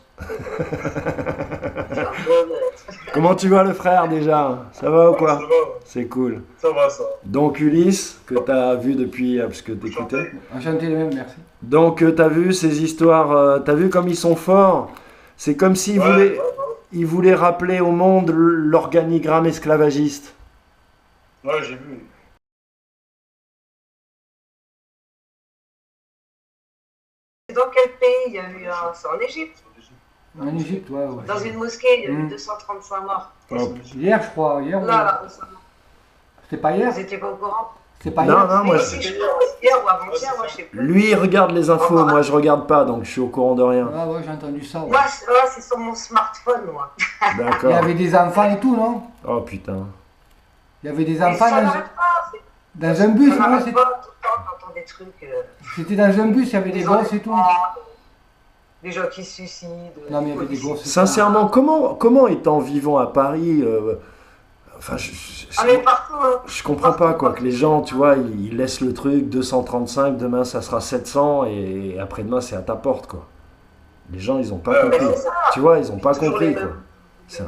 Comment tu vois le frère déjà? Ça va ou quoi? C'est cool. Ça va ça. Donc Ulysse, que t'as vu depuis, parce que t'écoutais. Enchanté de même, merci. Donc t'as vu ces histoires, t'as vu comme ils sont forts? C'est comme s'ils voulaient rappeler au monde l'organigramme esclavagiste. Ouais, j'ai vu. C'est dans quel pays il y a eu un... C'est en Égypte. En Égypte, ouais. Dans une mosquée, il y a eu 235 morts. Hier, je crois. Hier, là, c'était pas hier? Vous n'étiez pas au courant? C'est pas hier? Non, moi, hier ou avant-hier, moi, je sais plus. Lui, il regarde les infos, moi, je regarde pas, donc je suis au courant de rien. Ah ouais, j'ai entendu ça. Ouais. Moi, c'est sur mon smartphone, moi. D'accord. Il y avait des enfants et tout, non? Oh putain. Il y avait des enfants dans un bus, non? C'était dans un bus, il y avait des gosses et tout. Des gens qui se suicident. Non, mais il y avait des gosses. Sincèrement, comment étant vivant à Paris, enfin, mais partout, je comprends pas quoi, que les gens, tu vois, ils laissent le truc 235, demain ça sera 700 et après-demain c'est à ta porte quoi. Les gens ils ont pas compris. Tu vois, ils ont pas compris quoi. C'est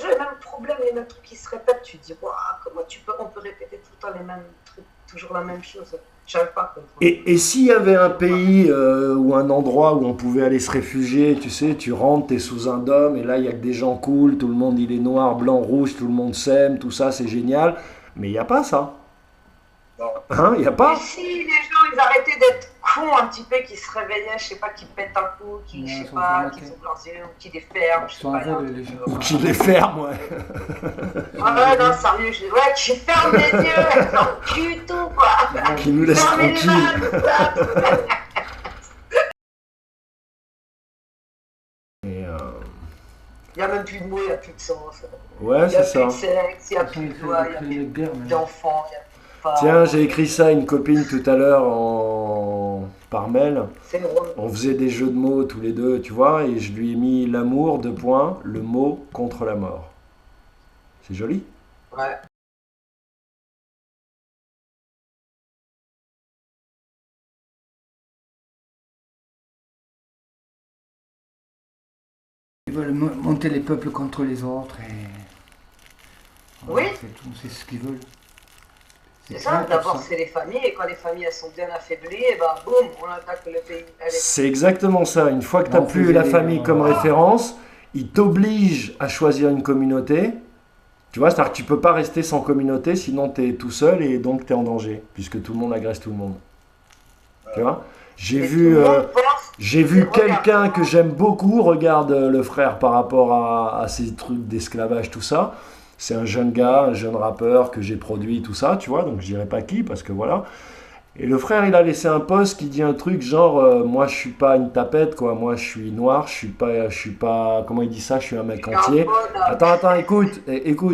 le même problème, les mêmes trucs qui se répètent. Tu te dis, wow, comment on peut répéter tout le temps les mêmes trucs, toujours la même chose. J'arrive pas à comprendre. Et s'il y avait un pays ou un endroit où on pouvait aller se réfugier, tu sais, tu rentres, t'es sous un dôme et là il y a que des gens cool, tout le monde il est noir, blanc, rouge, tout le monde s'aime, tout ça c'est génial. Mais il n'y a pas ça. Hein, il n'y a pas. Et si les gens ils arrêtaient d'être cons un petit peu, qui se réveillaient, je sais pas, qui pètent un coup, qui je sais pas, qui ouvrent leurs yeux, ou qui les ferment, je sais pas. Ou qui les ferment, ouais. Ouais, non, sérieux, ouais, qui ferment les yeux, dans le cul, tout, quoi. Qui nous laisse tranquilles. Il n'y a même plus de mots, il n'y a plus de sens. Ouais, c'est ça. Il n'y a plus de sexe, il n'y a plus de loi, il n'y a plus d'enfants, il n'y a plus de femmes. Tiens, j'ai écrit ça à une copine tout à l'heure par mail. C'est drôle. On faisait des jeux de mots tous les deux, tu vois, et je lui ai mis l'amour, deux points, le mot contre la mort. C'est joli? Ouais. Ils veulent monter les peuples contre les autres et... Oui. C'est ce qu'ils veulent. C'est ça, d'abord c'est les familles, et quand les familles elles sont bien affaiblies, et ben boum, on attaque le pays. C'est exactement ça, une fois que tu n'as plus la famille comme référence, ils t'obligent à choisir une communauté. Tu vois, c'est-à-dire que tu peux pas rester sans communauté, sinon tu es tout seul et donc tu es en danger, puisque tout le monde agresse tout le monde. Tu vois? J'ai vu quelqu'un que j'aime beaucoup, regarde le frère par rapport à ces trucs d'esclavage, tout ça. C'est un jeune gars, un jeune rappeur que j'ai produit, tout ça, tu vois, donc je dirais pas qui, parce que voilà. Et le frère, il a laissé un post qui dit un truc genre, moi je suis pas une tapette, quoi, moi je suis noir, je suis pas, comment il dit ça, je suis un mec entier. Attends, écoute,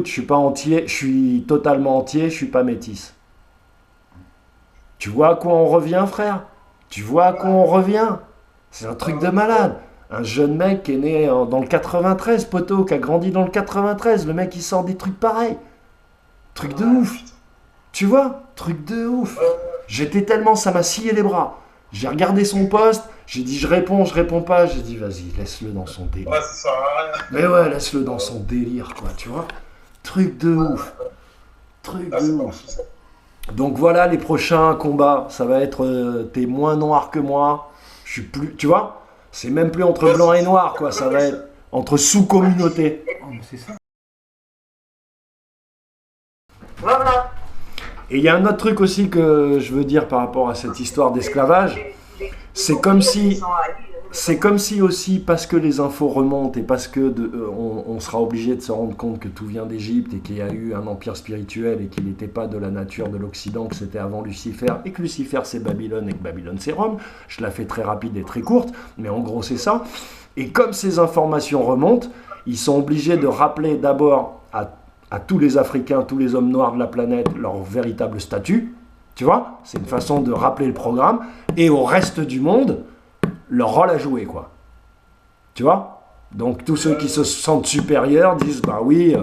je suis pas entier, je suis totalement entier, je suis pas métisse. Tu vois à quoi on revient, frère? Tu vois à quoi on revient? C'est un truc de malade. Un jeune mec qui est né dans le 93, poteau, qui a grandi dans le 93. Le mec, il sort des trucs pareils. Truc de ouf. Tu vois? Truc de ouf. J'étais tellement, ça m'a scié les bras. J'ai regardé son post, j'ai dit je réponds pas. J'ai dit vas-y, laisse-le dans son délire. Ouais, ça sert à rien. Mais ouais, laisse-le dans son délire, quoi, tu vois? Truc de ouf. Truc de ouf. Donc voilà, les prochains combats, ça va être t'es moins noir que moi. Je suis plus, tu vois? C'est même plus entre blanc et noir, quoi. Ça va être entre sous-communautés. Oh, mais c'est ça. Voilà. Et il y a un autre truc aussi que je veux dire par rapport à cette histoire d'esclavage. C'est comme si aussi, parce que les infos remontent et parce que on sera obligé de se rendre compte que tout vient d'Égypte et qu'il y a eu un empire spirituel et qu'il n'était pas de la nature de l'Occident, que c'était avant Lucifer, et que Lucifer c'est Babylone et que Babylone c'est Rome. Je la fais très rapide et très courte, mais en gros c'est ça. Et comme ces informations remontent, ils sont obligés de rappeler d'abord à tous les Africains, tous les hommes noirs de la planète, leur véritable statut. Tu vois, c'est une façon de rappeler le programme. Et au reste du monde, leur rôle à jouer, quoi. Tu vois? Donc tous ceux qui se sentent supérieurs disent, bah oui,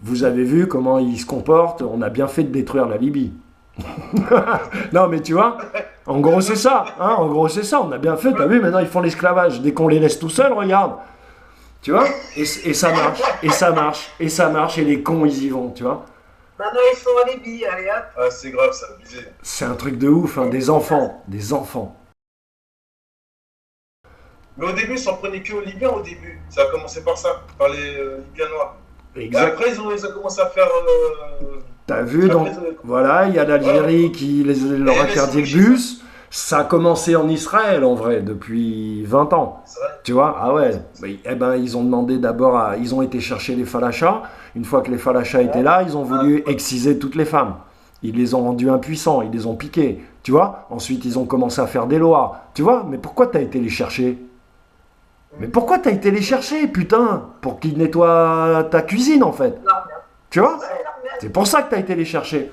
vous avez vu comment ils se comportent, on a bien fait de détruire la Libye. Non mais tu vois, en gros c'est ça, hein, en gros c'est ça, on a bien fait, t'as vu, maintenant ils font l'esclavage, dès qu'on les laisse tout seuls, regarde. Tu vois? Et ça marche, et ça marche, et ça marche, et les cons ils y vont, tu vois? Maintenant ils sont en Libye, allez hop. Ah c'est grave, c'est abusé. C'est un truc de ouf, hein, des enfants. Mais au début, ils s'en prenaient que aux Libyens au début. Ça a commencé par ça, par les Libyens noirs. Exact. Et après, ils ont commencé à faire T'as vu, donc, voilà, il y a l'Algérie qui leur a interdit le bus. Ça a commencé en Israël, en vrai, depuis 20 ans. Tu vois? Ah ouais. Eh ben, ils ont demandé d'abord ils ont été chercher les falachas. Une fois que les falachas étaient là, ils ont voulu exciser toutes les femmes. Ils les ont rendus impuissants, ils les ont piqués. Tu vois? Ensuite, ils ont commencé à faire des lois. Tu vois? Mais pourquoi t'as été les chercher? Mais pourquoi t'as été les chercher, putain? Pour qu'ils nettoient ta cuisine, en fait. Tu vois? C'est pour ça que t'as été les chercher.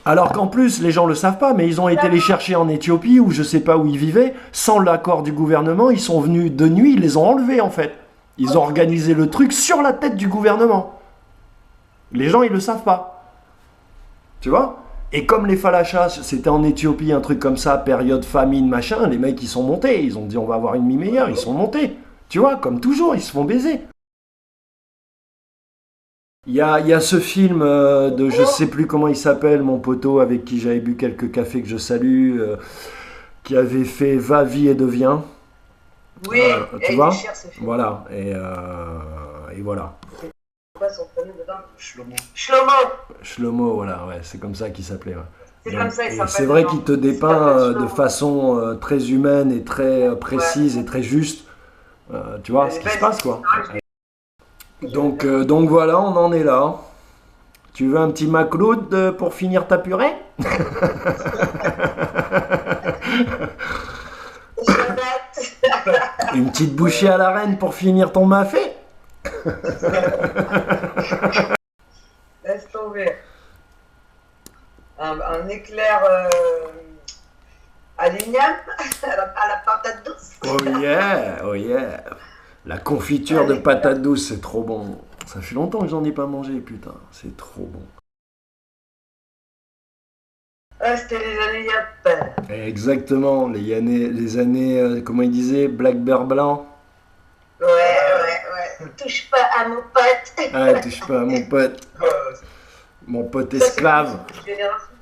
Alors qu'en plus, les gens le savent pas, mais ils ont été les chercher en Éthiopie, ou je sais pas où ils vivaient, sans l'accord du gouvernement. Ils sont venus de nuit, ils les ont enlevés, en fait. Ils ont organisé le truc sur la tête du gouvernement. Les gens, ils le savent pas. Tu vois? Et comme les falachas, c'était en Éthiopie, un truc comme ça, période famine, machin, les mecs, ils sont montés. Ils ont dit, on va avoir une vie meilleure. Ils sont montés. Tu vois, comme toujours, ils se font baiser. Il y a ce film de, je sais plus comment il s'appelle, mon poteau, avec qui j'avais bu quelques cafés que je salue, qui avait fait Va, vie et deviens. Oui, tu vois? Voilà, et voilà. Quoi son prénom dedans? Shlomo. Voilà, ouais, c'est comme ça qu'il s'appelait. Ouais. C'est comme ça, il s'appelle. C'est vrai qu'il te dépeint de façon très humaine et très précise et très juste. Tu vois ce qui se passe, quoi. Donc voilà, on en est là. Tu veux un petit macloud pour finir ta purée? Une petite bouchée à la reine pour finir ton mafé? Laisse tomber. Un éclair à l'igname, à la patate douce. Oh yeah. La confiture de patates douces, c'est trop bon. Ça fait longtemps que j'en ai pas mangé, putain. C'est trop bon. C'était les années Yap. Exactement, les années, comment il disait, Black Bear blanc. Ouais. Touche pas à mon pote. Ah, touche pas à mon pote. Mon pote esclave.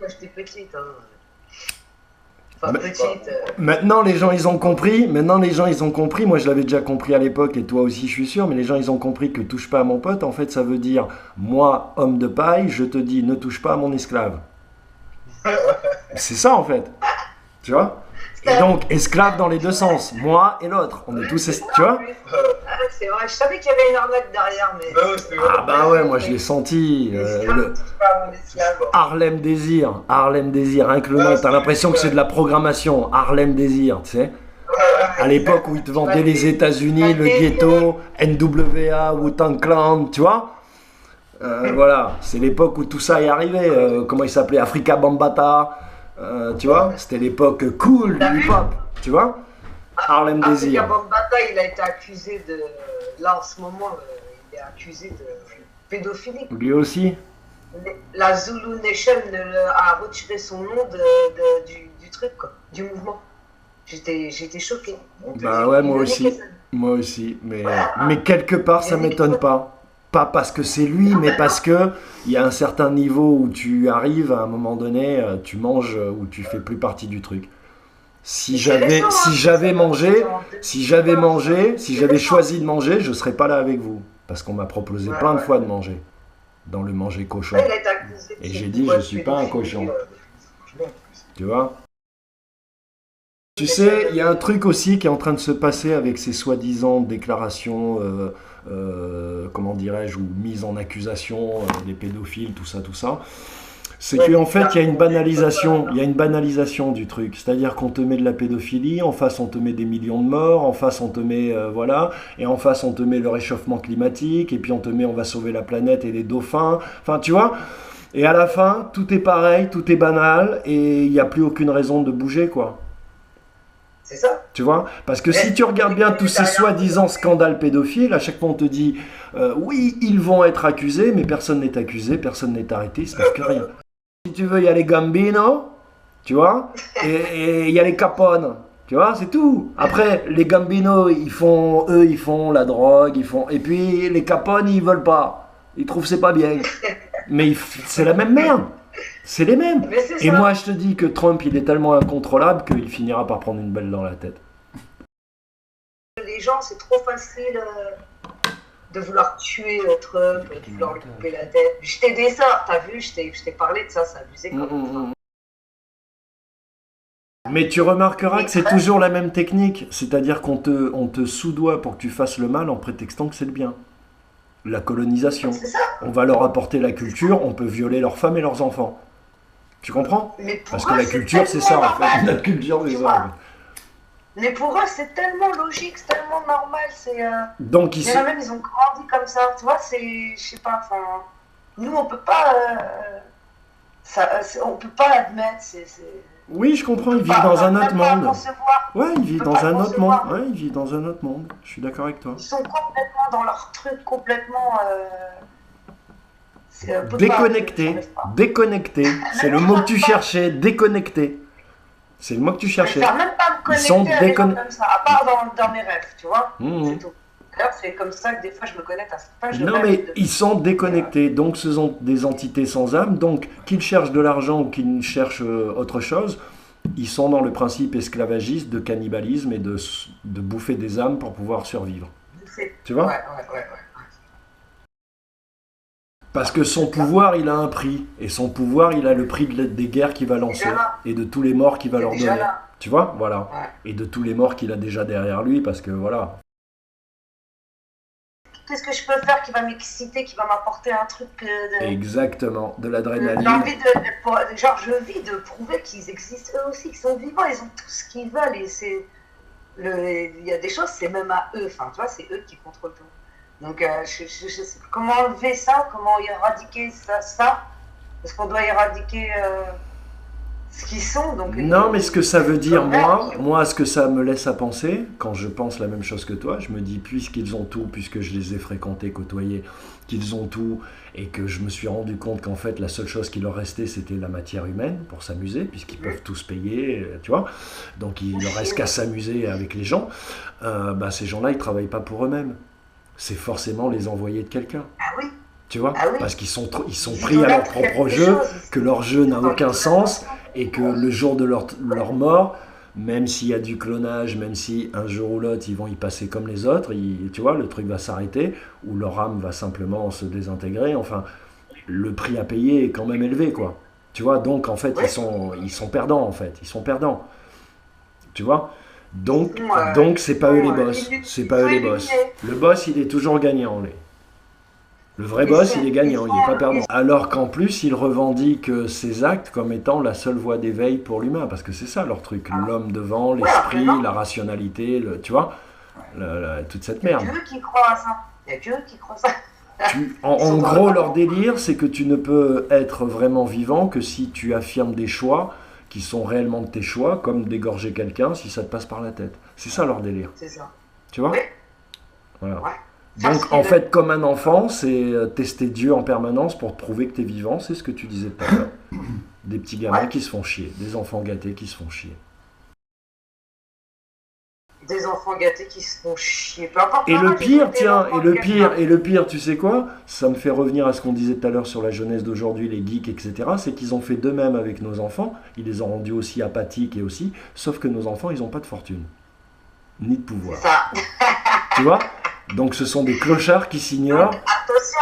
Moi, j'étais petite. Enfin, petite. Maintenant, les gens, ils ont compris. Moi, je l'avais déjà compris à l'époque, et toi aussi, je suis sûr. Mais les gens, ils ont compris que touche pas à mon pote. En fait, ça veut dire, moi, homme de paille, je te dis, ne touche pas à mon esclave. C'est ça, en fait. Tu vois? Et donc, esclave dans les deux sens. Moi et l'autre. On est tous... Tu vois? C'est vrai. Je savais qu'il y avait une arnaque derrière, mais... Ah bah ouais, moi, je l'ai senti. Harlem Désir. Rien que le nom, t'as l'impression que c'est de la programmation. Harlem Désir, tu sais? À l'époque où ils te vendaient les États-Unis, le ghetto, NWA, Wu-Tang Clan, tu vois? Voilà, c'est l'époque où tout ça est arrivé. Comment il s'appelait? Afrika Bambaataa. Tu vois? C'était l'époque cool du hip-hop. Tu vois? Harlem Désir. Afrika Bambaataa, il a été accusé de... Là, en ce moment, il est accusé de pédophilie. Lui aussi? La Zulu Nation a retiré son nom du truc, quoi, du mouvement. J'étais choquée. Bah ouais, moi aussi. Mais quelque part, ça m'étonne pas. Pas parce que c'est lui, mais parce que il y a un certain niveau où tu arrives, à un moment donné, tu manges ou tu fais plus partie du truc. Si j'avais choisi de manger, je serais pas là avec vous. Parce qu'on m'a proposé plein de fois de manger. Dans le manger cochon. Et j'ai dit, je suis pas un cochon. Tu vois? Tu sais, il y a un truc aussi qui est en train de se passer avec ces soi-disant déclarations, comment dirais-je, ou mises en accusation des pédophiles, tout ça. C'est qu'en fait, il y a une banalisation du truc. C'est-à-dire qu'on te met de la pédophilie, en face on te met des millions de morts, en face on te met, voilà, et en face on te met le réchauffement climatique, et puis on te met on va sauver la planète et les dauphins. Enfin, tu vois? Et à la fin, tout est pareil, tout est banal, et il n'y a plus aucune raison de bouger, quoi. C'est ça. Tu vois? Parce que si tu regardes bien tous ces soi-disant scandales pédophiles, à chaque fois on te dit oui, ils vont être accusés, mais personne n'est accusé, personne n'est arrêté, il se passe que rien. Si tu veux, il y a les Gambino, tu vois, et il y a les Capone, tu vois, c'est tout. Après, les Gambino, ils font la drogue, et puis les Capone, ils veulent pas. Ils trouvent que c'est pas bien. Mais c'est la même merde. C'est les mêmes. Et moi, je te dis que Trump, il est tellement incontrôlable qu'il finira par prendre une balle dans la tête. Les gens, c'est trop facile de vouloir tuer Trump, de vouloir lui couper la tête. Je t'ai dit ça, t'as vu, je t'ai parlé de ça, c'est abusé quand même. Mais tu remarqueras que c'est toujours la même technique, c'est-à-dire qu'on te soudoie pour que tu fasses le mal en prétextant que c'est le bien. La colonisation. On va leur apporter la culture, on peut violer leurs femmes et leurs enfants. Tu comprends? Parce que la culture, c'est ça, en fait. La culture, c'est ça. Mais pour eux, c'est tellement logique, c'est tellement normal. Donc, ils ont grandi comme ça. Tu vois, je sais pas, nous, on peut pas... on peut pas l'admettre. Oui, je comprends, ils vivent dans un autre monde. Ouais, ils vivent dans un autre monde. Ouais, ils vivent dans un autre monde. Je suis d'accord avec toi. Ils sont complètement dans leur truc, complètement... déconnecté. Déconnecté. C'est le mot que tu cherchais, déconnecté. C'est le mot que tu cherchais. Je ne même pas me connecter à des gens comme ça, à part dans mes rêves, tu vois. C'est tout. D'ailleurs, c'est comme ça que des fois je me connecte à certains jeux. Non, mais ils sont déconnectés, donc ce sont des entités sans âme, donc qu'ils cherchent de l'argent ou qu'ils cherchent autre chose, ils sont dans le principe esclavagiste de cannibalisme et de bouffer des âmes pour pouvoir survivre. Tu vois? Ouais. Parce que son pouvoir, il a un prix. Et son pouvoir, il a le prix des guerres qu'il va lancer. Et de tous les morts qu'il va leur donner. Tu vois? Voilà. Ouais. Et de tous les morts qu'il a déjà derrière lui, parce que voilà. Qu'est-ce que je peux faire qui va m'exciter, qui va m'apporter un truc Exactement, de l'adrénaline. J'ai envie je vis de prouver qu'ils existent eux aussi, qu'ils sont vivants, ils ont tout ce qu'ils veulent. Et il y a des choses, c'est même à eux. Enfin, tu vois, c'est eux qui contrôlent tout. Donc, je sais comment enlever ça, comment éradiquer ça. Est-ce qu'on doit éradiquer ce qu'ils sont? Donc, non, mais ce que ça veut dire, moi, ce que ça me laisse à penser, quand je pense la même chose que toi, je me dis, puisqu'ils ont tout, puisque je les ai fréquentés, côtoyés, qu'ils ont tout, et que je me suis rendu compte qu'en fait, la seule chose qui leur restait, c'était la matière humaine, pour s'amuser, puisqu'ils peuvent tous payer, tu vois. Donc, il ne leur reste qu'à s'amuser avec les gens. Ces gens-là, ils ne travaillent pas pour eux-mêmes. C'est forcément les envoyés de quelqu'un. Ah oui. Tu vois, parce qu'ils sont pris à leur propre jeu, que leur jeu n'a aucun sens, et que le jour de leur mort, même s'il y a du clonage, même si un jour ou l'autre ils vont y passer comme les autres, tu vois, le truc va s'arrêter, ou leur âme va simplement se désintégrer, enfin, le prix à payer est quand même élevé, quoi. Tu vois, donc en fait, ils sont perdants, en fait, ils sont perdants. Tu vois? Donc c'est pas eux les boss, c'est pas eux les boss. Le boss, il est toujours gagnant, Le vrai boss, il est gagnant, il n'est pas perdant. Alors qu'en plus, il revendique ces actes comme étant la seule voie d'éveil pour l'humain, parce que c'est ça leur truc, l'homme devant, l'esprit, la rationalité, tu vois, toute cette merde. Il y a que eux qui croient à ça. Il y a que eux qui croient ça. En gros, leur délire, c'est que tu ne peux être vraiment vivant que si tu affirmes des choix qui sont réellement de tes choix, comme d'égorger quelqu'un si ça te passe par la tête. C'est ça leur délire. C'est ça. Tu vois? Oui. Voilà. Ouais. Donc, en fait, comme un enfant, c'est tester Dieu en permanence pour te prouver que tu es vivant, c'est ce que tu disais tout à l'heure. Des petits gamins qui se font chier, des enfants gâtés qui se font chier. Des enfants gâtés qui se font chier. Peu importe. Et le pire, tu sais quoi? Ça me fait revenir à ce qu'on disait tout à l'heure sur la jeunesse d'aujourd'hui, les geeks, etc. C'est qu'ils ont fait d'eux-mêmes avec nos enfants. Ils les ont rendus aussi apathiques et aussi. Sauf que nos enfants, ils n'ont pas de fortune. Ni de pouvoir. C'est ça. Tu vois? Donc ce sont des clochards qui s'ignorent. Attention,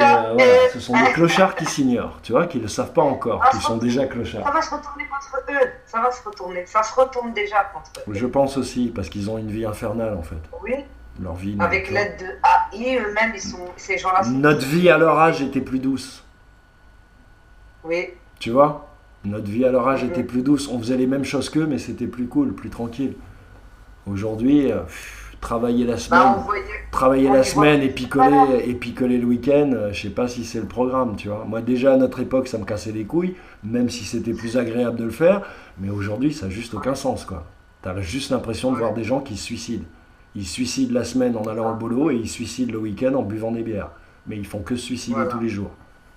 alors ce sont des clochards qui s'ignorent, tu vois, qui ne le savent pas encore, qui sont déjà clochards. Ça va se retourner contre eux, ça va se retourner, ça se retourne déjà contre eux. Je pense aussi, parce qu'ils ont une vie infernale en fait. Oui. Leur vie. Avec l'aide de AI, eux-mêmes, ces gens-là. Notre vie à leur âge était plus douce. Oui. Tu vois, notre vie à leur âge était plus douce. On faisait les mêmes choses qu'eux, mais c'était plus cool, plus tranquille. Aujourd'hui. Travailler la semaine, et picoler le week-end, je sais pas si c'est le programme, tu vois. Moi déjà à notre époque ça me cassait les couilles, même si c'était plus agréable de le faire, mais aujourd'hui ça n'a juste aucun sens, quoi. T'as juste l'impression de voir des gens qui se suicident. Ils se suicident la semaine en allant au boulot et ils se suicident le week-end en buvant des bières. Mais ils font que se suicider tous les jours.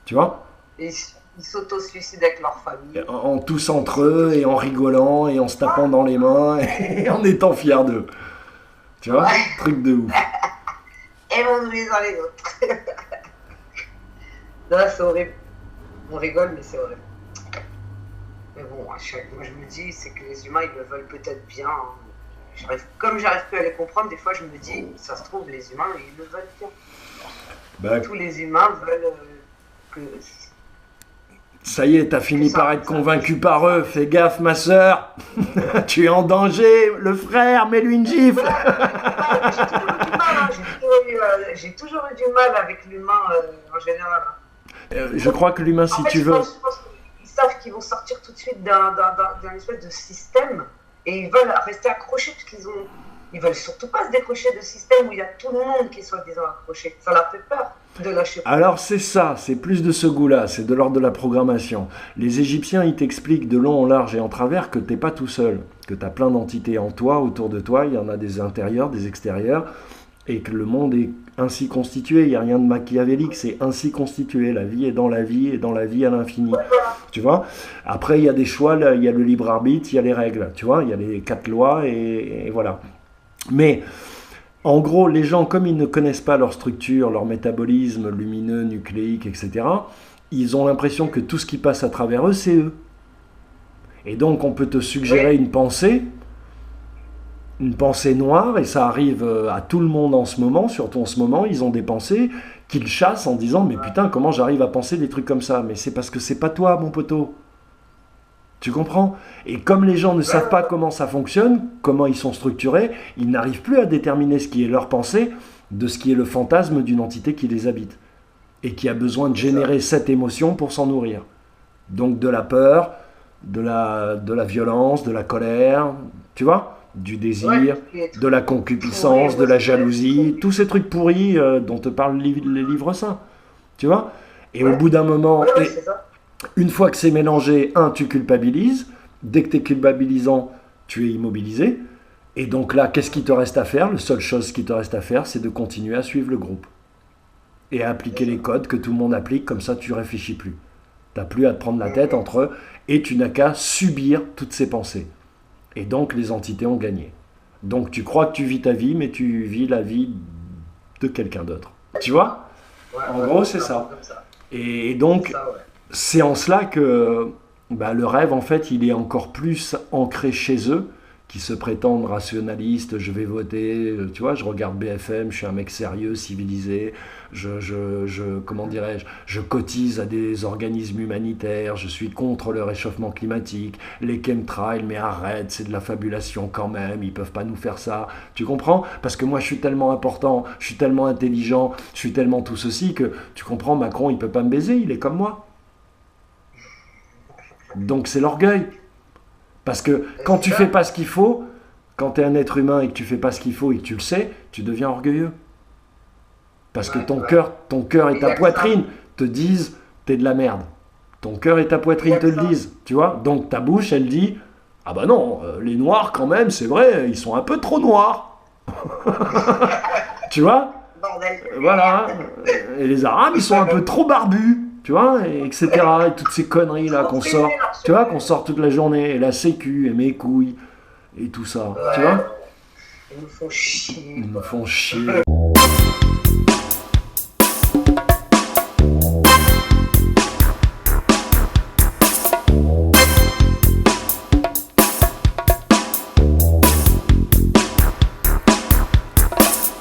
Tu vois? Ils s'auto-suicident avec leur famille. En tous entre eux et en rigolant et en se tapant dans les mains et en étant fiers d'eux. Tu vois, truc de ouf. Et on oublie dans les autres. Non, c'est horrible. On rigole, mais c'est horrible. Mais bon, moi je me dis, c'est que les humains, ils le veulent peut-être bien. comme j'arrive plus à les comprendre, des fois je me dis, ça se trouve, les humains, ils le veulent bien. Tous les humains veulent que... Ça y est, t'as fini par être convaincu par eux. Fais gaffe, ma sœur. Tu es en danger. Le frère, mets-lui une gifle. J'ai toujours eu du mal avec l'humain en général. Je crois que l'humain, si tu veux... Je pense qu'ils savent qu'ils vont sortir tout de suite d'un espèce de système et ils veulent rester accrochés parce qu'ils ont... Ils veulent surtout pas se décrocher de système où il y a tout le monde qui est soi-disant accroché. Ça leur fait peur de lâcher. Alors c'est ça, c'est plus de ce goût-là, c'est de l'ordre de la programmation. Les Égyptiens, ils t'expliquent de long en large et en travers que t'es pas tout seul, que tu as plein d'entités en toi, autour de toi, il y en a des intérieurs, des extérieurs, et que le monde est ainsi constitué, il n'y a rien de machiavélique, c'est ainsi constitué, la vie est dans la vie, et dans la vie à l'infini. Tu vois ? Après, il y a des choix, il y a le libre arbitre, il y a les règles, tu vois ? Il y a les 4 lois, et voilà. Mais, en gros, les gens, comme ils ne connaissent pas leur structure, leur métabolisme lumineux, nucléique, etc., ils ont l'impression que tout ce qui passe à travers eux, c'est eux. Et donc, on peut te suggérer une pensée noire, et ça arrive à tout le monde en ce moment, surtout en ce moment, ils ont des pensées qu'ils chassent en disant « Mais putain, comment j'arrive à penser des trucs comme ça ?» Mais c'est parce que c'est pas toi, mon poteau. Tu comprends ? Et comme les gens ne savent pas comment ça fonctionne, comment ils sont structurés, ils n'arrivent plus à déterminer ce qui est leur pensée de ce qui est le fantasme d'une entité qui les habite et qui a besoin de générer cette émotion pour s'en nourrir. Donc de la peur, de la violence, de la colère, tu vois ? Du désir, de la concupiscence, de la jalousie, tous ces trucs pourris dont te parlent les livres saints. Tu vois ? Et au bout d'un moment... Une fois que c'est mélangé, tu culpabilises. Dès que tu es culpabilisant, tu es immobilisé. Et donc là, qu'est-ce qui te reste à faire ? La seule chose qui te reste à faire, c'est de continuer à suivre le groupe. Et à appliquer les codes que tout le monde applique, comme ça tu réfléchis plus. Tu n'as plus à te prendre la tête entre eux, et tu n'as qu'à subir toutes ces pensées. Et donc les entités ont gagné. Donc tu crois que tu vis ta vie, mais tu vis la vie de quelqu'un d'autre. Tu vois ? En gros, c'est ça. Et donc... C'est en cela que le rêve, en fait, il est encore plus ancré chez eux, qui se prétendent rationalistes, je vais voter, tu vois, je regarde BFM, je suis un mec sérieux, civilisé, comment dirais-je, je cotise à des organismes humanitaires, je suis contre le réchauffement climatique, les chemtrails, mais arrête, c'est de la fabulation quand même, ils peuvent pas nous faire ça, tu comprends ? Parce que moi je suis tellement important, je suis tellement intelligent, je suis tellement tout ceci que, tu comprends, Macron il peut pas me baiser, il est comme moi. Donc c'est l'orgueil. Parce que quand tu fais pas ce qu'il faut, quand tu es un être humain et que tu fais pas ce qu'il faut et que tu le sais, tu deviens orgueilleux. Parce que ton cœur et ta poitrine te disent t'es de la merde. Ton cœur et ta poitrine te le disent, tu vois. Donc ta bouche, elle dit ah bah non, les noirs quand même, c'est vrai, ils sont un peu trop noirs. Tu vois ? Voilà. Et les arabes, ils sont un peu trop barbus. Tu vois, et etc. Et toutes ces conneries là qu'on sort, tu vois, qu'on sort toute la journée, et la sécu, et mes couilles, et tout ça, tu vois. Ils nous font chier. Ils nous font chier.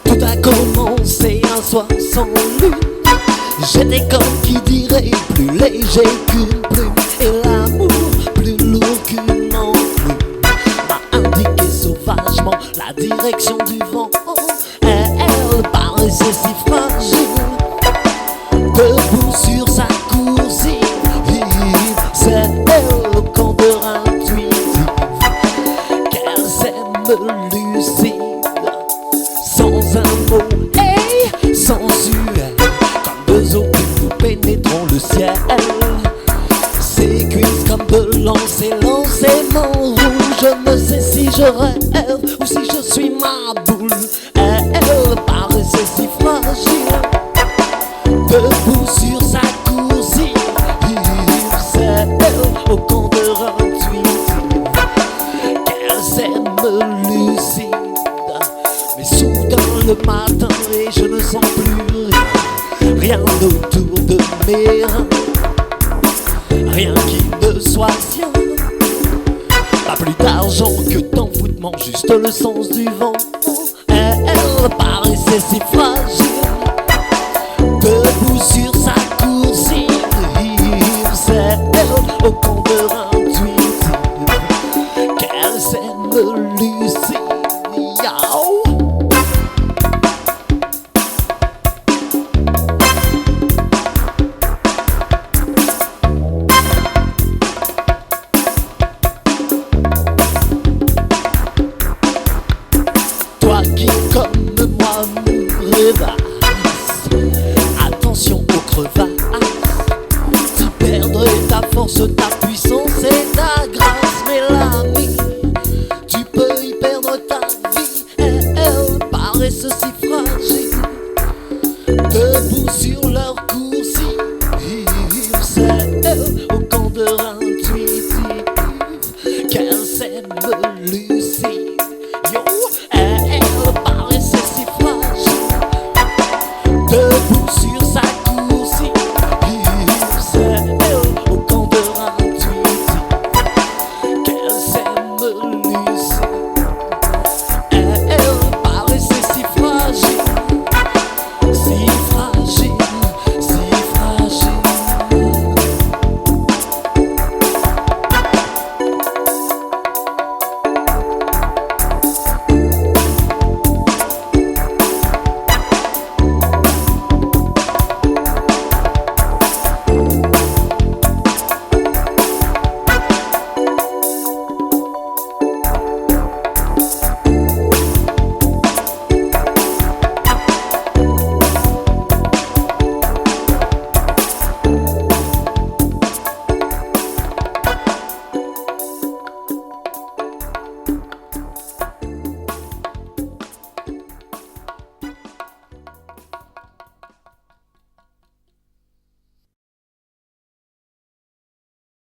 Tout a commencé un soir sans lune. J'étais comme qui dirait plus léger qu'une plume. Et l'amour plus lourd qu'une enclume m'a indiqué sauvagement la direction du vent. Elle paraissait si fragile, debout sur sa coursive. C'est elle au candeur intuitive qu'elle s'aime lucide, sans un mot et sensuel, comme deux eaux qui nous pénétrons le ciel. Ses cuisses comme de lancer-lancement rouge. Je ne sais si je rêve ou si je suis ma boule. Elle paraissait si fragile, debout sur sa coursive. C'est elle au candeur intuitive qu'elle s'aime lucide. Mais soudain le matin et je ne sens plus rien autour de mes reins, rien qui ne soit sien. Pas plus d'argent que d'envoûtement, juste le sens du vent. Elle paraissait si fragile, debout sur sa coursive. C'est elle au candeur intuitive qu'elle s'aime lucide. Toi qui comme moi me rêvasses, attention aux crevasses, tu perdrais ta force, ta